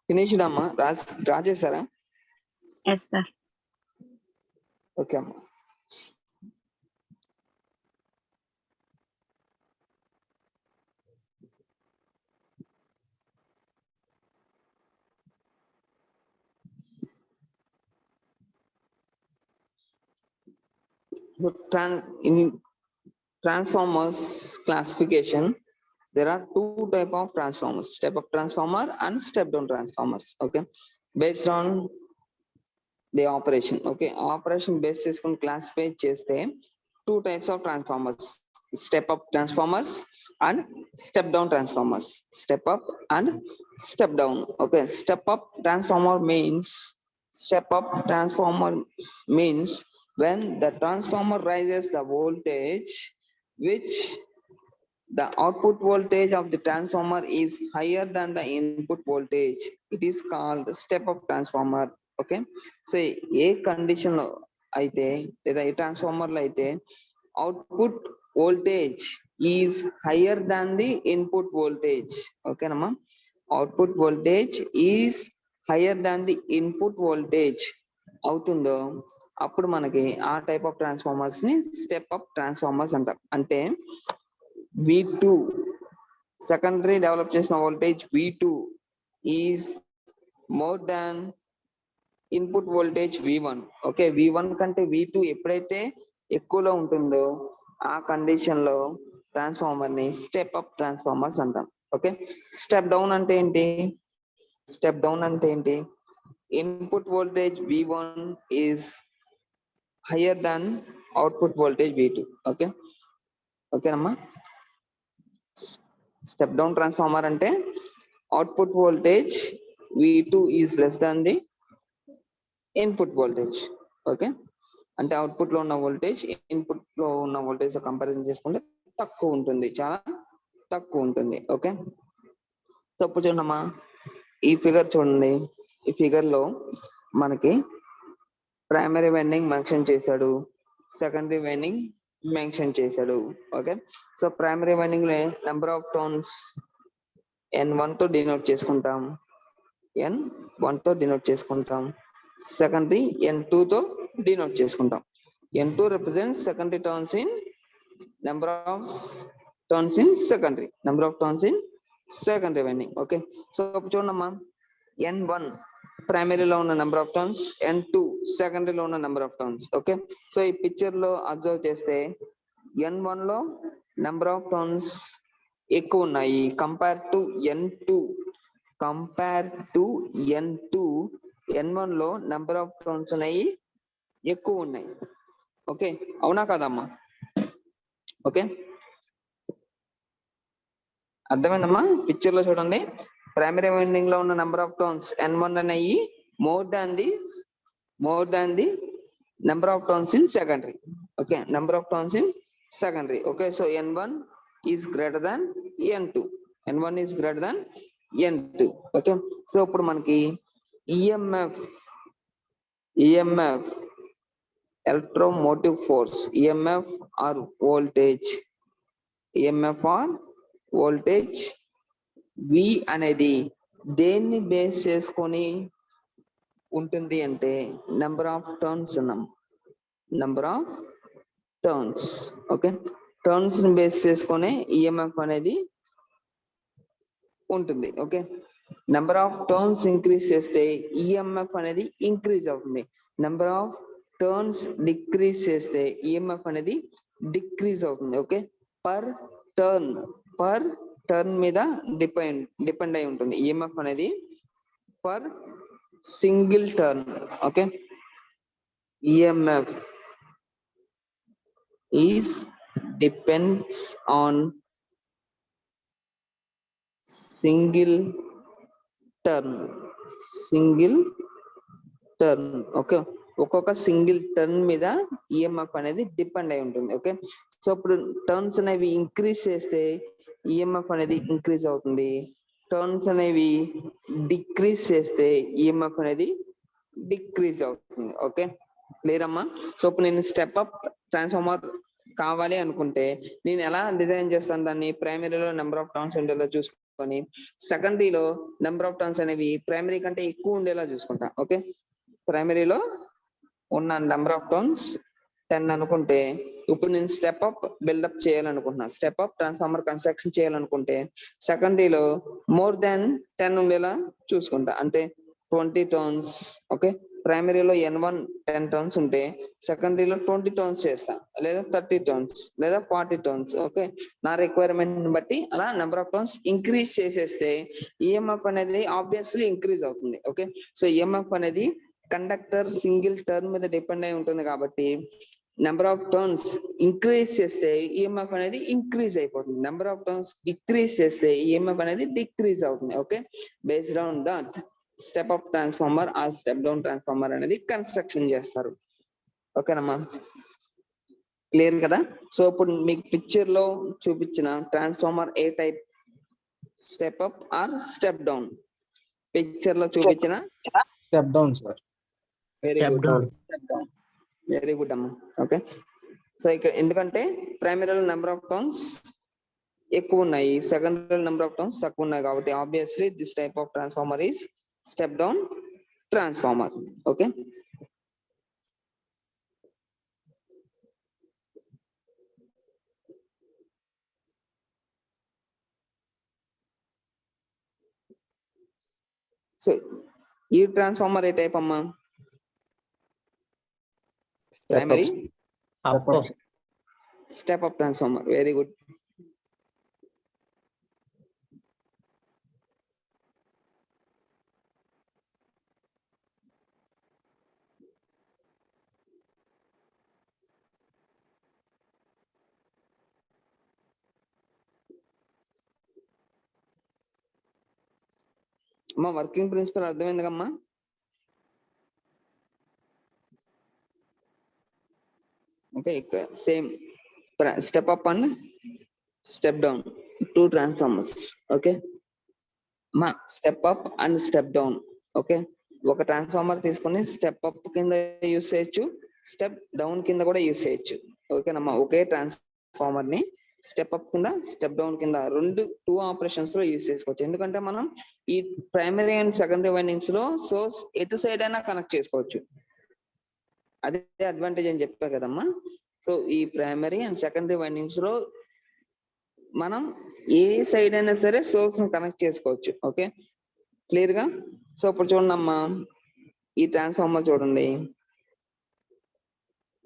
ఫినిష్డ్ అమ్మా, డ్రా చేశారా? Yes sir. ఓకే అమ్మా. In transformers classification, there are two type of transformers: step up transformer and step down transformers. Okay, based on the operation. Okay, operation basis on classify cheste two types of transformers: step up transformers and step down transformers. Step up and step down. Okay, step up transformer means when the transformer raises the voltage which the output voltage of the transformer is higher than the input voltage. It is called step up transformer. Okay, so ఏ condition లో అయితే లేదా ఏ transformer లో అయితే output voltage is higher than the input voltage, ఓకేనమ్మా, output voltage is higher than the input voltage అవుతుందో అప్పుడు మనకి ఆ టైప్ ఆఫ్ ట్రాన్స్ఫార్మర్స్ ని స్టెప్ అప్ ట్రాన్స్ఫార్మర్స్ అంటాం. అంటే V2 secondary develop చేసిన voltage V2 is more than input voltage V1. Okay, V1 కంటే V2 ఎప్పుడైతే ఎక్కువలో ఉంటుందో ఆ కండిషన్ లో ట్రాన్స్ఫార్మర్ ని స్టెప్ అప్ ట్రాన్స్ఫార్మర్స్ అంటాం. ఓకే, స్టెప్ డౌన్ అంటే ఏంటి? స్టెప్ డౌన్ అంటే ఏంటి? Input voltage V1 is higher than output voltage V2. Okay, ఓకేనమ్మా. స్టెప్ డౌన్ ట్రాన్స్ఫార్మర్ అంటే output voltage V2 is less than the input voltage. Okay, అంటే output లో ఉన్న వోల్టేజ్ ఇన్పుట్ లో ఉన్న వోల్టేజ్ కంపారిజన్ చేసుకుంటే తక్కువ ఉంటుంది, చాలా తక్కువ ఉంటుంది. ఓకే, సో ఇప్పుడు చూడమ్మా, ఈ ఫిగర్ చూడండి. ఈ ఫిగర్ లో మనకి ప్రైమరీ వైండింగ్ మెన్షన్ చేశాడు, సెకండరీ వైండింగ్ మెన్షన్ చేశాడు. ఓకే, సో ప్రైమరీ వైండింగ్ లో నెంబర్ ఆఫ్ టర్న్స్ N1 తో డినోట్ చేసుకుంటాం, N1 తో డినోట్ చేసుకుంటాం. సెకండరీ N2 తో డినోట్ చేసుకుంటాం. N2 represents secondary turns in number of turns in secondary, number of turns in secondary winding. Okay, so చూడమ్మా, N1 ప్రైమరీలో ఉన్న number of turns, N2 సెకండరీలో ఉన్న number of turns. Okay, so ఈ picture లో observe చేస్తే N1 లో number of turns ఎక్కువ ఉన్నాయి compare to N2. N1 లో నెంబర్ ఆఫ్ టర్న్స్ ఉన్నాయి ఎక్కువ ఉన్నాయి. ఓకే, అవునా కదమ్మా? ఓకే, అర్థమైందమ్మా? పిక్చర్ లో చూడండి, ప్రైమరీ వైండింగ్ లో ఉన్న నెంబర్ ఆఫ్ టర్న్స్ N1 అనేవి more than the number of turns in secondary. Okay, number of turns in secondary. Okay, so N1 is greater than N2. N1 is greater than N2. Okay, so ఇప్పుడు మనకి EMF electromotive force, EMF or voltage V అనేది దేన్ని base చేసుకొని ఉంటుంది అంటే number of turns అన్నాం, number of turns. Okay, turns ని base చేసుకొని EMF అనేది ఉంటుంది. Okay, number of turns increase చేస్తే EMF అనేది ఇంక్రీజ్ అవుతుంది. నెంబర్ ఆఫ్ టర్న్స్ డిక్రీజ్ చేస్తే EMF అనేది డిక్రీజ్ అవుతుంది. ఓకే, పర్ టర్న్ మీద డిపెండ్ అయి ఉంటుంది EMF అనేది per single turn. Okay, EMF depends on single turn. Okay, ఒక్కొక్క సింగిల్ టర్న్ మీద EMF అనేది డిపెండ్ అయి ఉంటుంది. ఓకే, సో ఇప్పుడు టర్న్స్ అనేవి ఇంక్రీజ్ చేస్తే EMF అనేది ఇంక్రీజ్ అవుతుంది, టర్న్స్ అనేవి డిక్రీజ్ చేస్తే EMF అనేది డిక్రీజ్ అవుతుంది. ఓకే, క్లియర్ అమ్మా? సో ఇప్పుడు నేను స్టెప్ అప్ ట్రాన్స్ఫార్మర్ కావాలి అనుకుంటే నేను ఎలా డిజైన్ చేస్తాను దాన్ని? ప్రైమరీలో నెంబర్ ఆఫ్ టర్న్స్ ఉంటుందో చూసుకొని తీసుకొని సెకండరీలో నెంబర్ ఆఫ్ టర్న్స్ అనేవి ప్రైమరీ కంటే ఎక్కువ ఉండేలా చూసుకుంటా. ఓకే, ప్రైమరీలో ఉన్న నెంబర్ ఆఫ్ టర్న్స్ 10 అనుకుంటే ఇప్పుడు నేను స్టెప్ అప్ బిల్డప్ చేయాలనుకుంటున్నా, స్టెప్ అప్ ట్రాన్స్ఫార్మర్ కన్స్ట్రక్షన్ చేయాలనుకుంటే సెకండరీలో మోర్ దాన్ 10 ఉండేలా చూసుకుంటా, అంటే 20 టర్న్స్. ఓకే, ప్రైమరీలో N1 10 టర్న్స్ ఉంటే సెకండరీలో 20 టర్న్స్ చేస్తా, లేదా 30 టర్న్స్ లేదా 40 టర్న్స్. ఓకే, నా రిక్వైర్మెంట్ బట్టి అలా నెంబర్ ఆఫ్ టర్న్స్ ఇంక్రీజ్ చేసేస్తే ఈఎంఎఫ్ అనేది ఆబ్వియస్లీ ఇంక్రీజ్ అవుతుంది. ఓకే, సో ఈఎంఎఫ్ అనేది కండక్టర్ సింగిల్ టర్న్ మీద డిపెండ్ అయి ఉంటుంది కాబట్టి నెంబర్ ఆఫ్ టర్న్స్ ఇంక్రీజ్ చేస్తే ఈఎంఎఫ్ అనేది ఇంక్రీజ్ అయిపోతుంది, నెంబర్ ఆఫ్ టర్న్స్ డిక్రీజ్ చేస్తే ఈఎంఎఫ్ అనేది డిక్రీజ్ అవుతుంది. Okay, based on that step up transformer ఆ స్టెప్ డౌన్ ట్రాన్స్ఫార్మర్ అనేది కన్స్ట్రక్షన్ చేస్తారు. ఓకేనమ్మా, క్లియర్ కదా? సో ఇప్పుడు మీకు పిక్చర్ లో చూపించిన ట్రాన్స్ఫార్మర్ ఏ type, step up or step down? Picture లో చూపించిన step down sir. Very good, step down. Very good అమ్మా. ఓకే, సో ఇక్కడ ఎందుకంటే ప్రైమరీలో నెంబర్ ఆఫ్ టర్న్స్ ఎక్కువ ఉన్నాయి, సెకండరీ నెంబర్ ఆఫ్ టర్న్స్ తక్కువ ఉన్నాయి కాబట్టి obviously this type of transformer is step down transformer. Okay, so ఈ ట్రాన్స్ఫార్మర్ ఏ టైప్ అమ్మా? Primary step up transformer. Very good. అమ్మా వర్కింగ్ ప్రిన్సిపల్ అర్థమైంది కమ్మా? ఓకే, ఇక్కడ same step up and step down, 2 transformers. Okay మా step up and step down. Okay, ఒక transformer తీసుకొని స్టెప్ అప్ కింద యూస్ చేయొచ్చు, స్టెప్ డౌన్ కింద కూడా యూస్ చేయొచ్చు. ఓకేనమ్మా, ఒకే ట్రాన్స్ఫార్మర్ ని స్టెప్ అప్ కింద స్టెప్ డౌన్ కింద 2 ఆపరేషన్స్ లో యూస్ చేసుకోవచ్చు. ఎందుకంటే మనం ఈ ప్రైమరీ అండ్ సెకండరీ వైండింగ్స్ లో సోర్స్ ఎటు సైడ్ అయినా కనెక్ట్ చేసుకోవచ్చు, అదే అడ్వాంటేజ్ అని చెప్పా కదమ్మా. సో ఈ ప్రైమరీ అండ్ సెకండరీ వైండింగ్స్ లో మనం ఏ సైడ్ అయినా సరే సోర్స్ కనెక్ట్ చేసుకోవచ్చు. ఓకే, క్లియర్ గా? సో ఇప్పుడు చూడండి అమ్మా, ఈ ట్రాన్స్ఫార్మర్ చూడండి.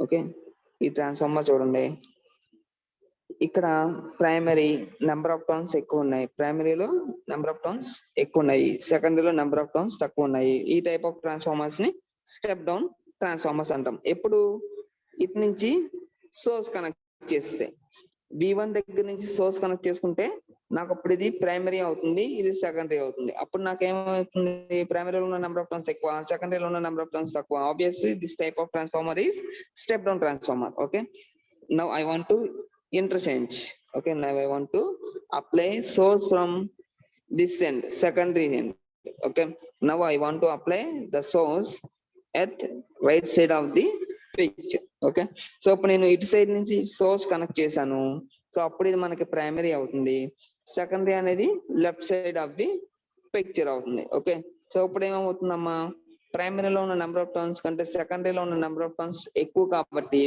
ఓకే, ఈ ట్రాన్స్ఫార్మర్ చూడండి, ఇక్కడ ప్రైమరీ నెంబర్ ఆఫ్ టర్న్స్ ఎక్కువ ఉన్నాయి, ప్రైమరీలో నెంబర్ ఆఫ్ టర్న్స్ ఎక్కువ ఉన్నాయి, సెకండరీలో నెంబర్ ఆఫ్ టర్న్స్ తక్కువ ఉన్నాయి. ఈ టైప్ ఆఫ్ ట్రాన్స్ఫార్మర్స్ ని స్టెప్ డౌన్ ట్రాన్స్ఫార్మర్స్ అంటాం. ఎప్పుడు ఇటు నుంచి సోర్స్ కనెక్ట్ చేస్తే, V1 దగ్గర నుంచి సోర్స్ కనెక్ట్ చేసుకుంటే నాకు అప్పుడు ఇది ప్రైమరీ అవుతుంది, ఇది సెకండరీ అవుతుంది. అప్పుడు నాకు ఏమవుతుంది, ప్రైమరీలో ఉన్న నెంబర్ ఆఫ్ టర్న్స్ ఎక్కువ, సెకండరీలో ఉన్న నెంబర్ ఆఫ్ టర్న్స్ తక్కువ. Obviously this type of transformer is step down transformer. Okay, now I want to interchange. Okay, now I want to apply source from this end, secondary end. Okay, now I want to apply the source at right side of the picture. Okay, so ఇప్పుడు నేను ఇటు side నుంచి source connect చేశాను, so అప్పుడు ఇది మనకి primary అవుతుంది, secondary అనేది left side of the picture అవుతుంది. ఓకే, సో ఇప్పుడు ఏమవుతుందమ్మా, ప్రైమరీలో ఉన్న నెంబర్ ఆఫ్ టర్న్స్ కంటే సెకండరీలో ఉన్న నెంబర్ ఆఫ్ టర్న్స్ ఎక్కువ కాబట్టి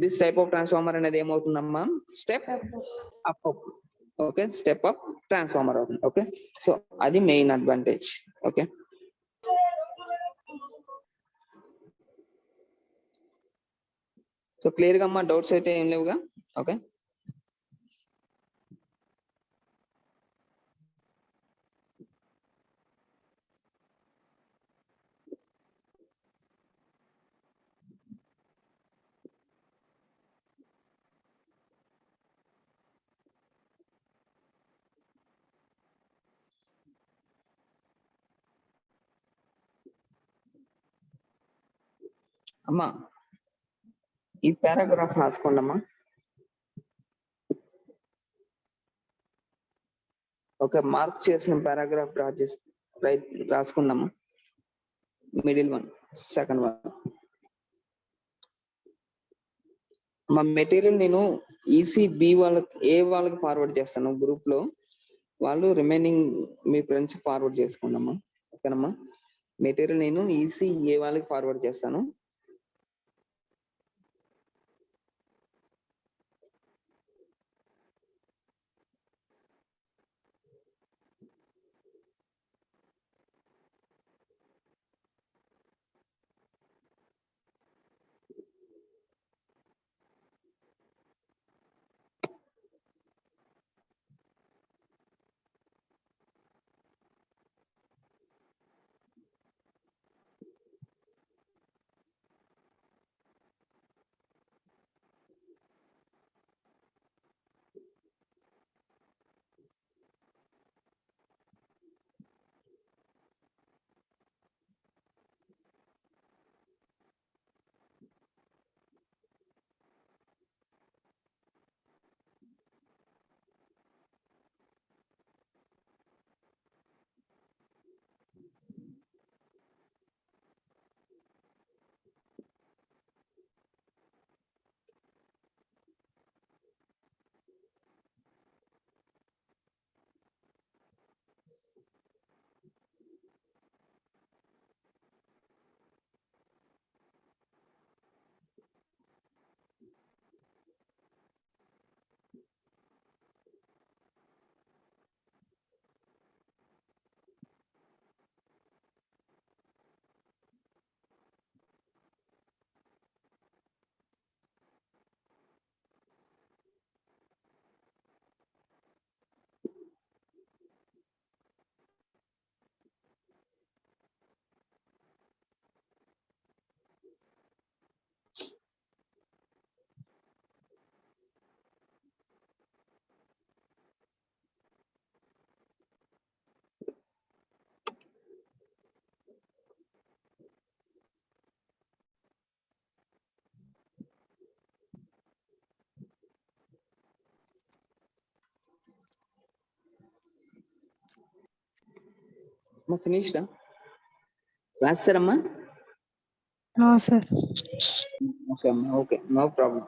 దిస్ టైప్ ఆఫ్ ట్రాన్స్ఫార్మర్ అనేది ఏమవుతుందమ్మా, step up. Okay, step up transformer అవుతుంది. ఓకే, సో అది main advantage. Okay, so clear గా అమ్మా, డౌట్స్ అయితే ఏం లేవుగా? ఓకే, అమ్మా ఈ పారాగ్రాఫ్ రాసుకోండి అమ్మా. ఒక మార్క్ చేసిన పారాగ్రాఫ్ రాసుకున్నామా, మిడిల్ వన్, సెకండ్ వన్. మా మెటీరియల్ నేను ఈసీబి వాళ్ళకి, ఏ వాళ్ళకి ఫార్వర్డ్ చేస్తాను గ్రూప్ లో, వాళ్ళు రిమైనింగ్ మీ ఫ్రెండ్స్ ఫార్వర్డ్ చేసుకోండమ్మా. ఓకేనమ్మా. మెటీరియల్ నేను ఈసీఏ వాళ్ళకి ఫార్వర్డ్ చేస్తాను. ఫినిష్డా క్లాస్ సార్ అమ్మా? No, sir. ఓకే అమ్మా. Okay, no problem.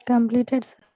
Completed, sir.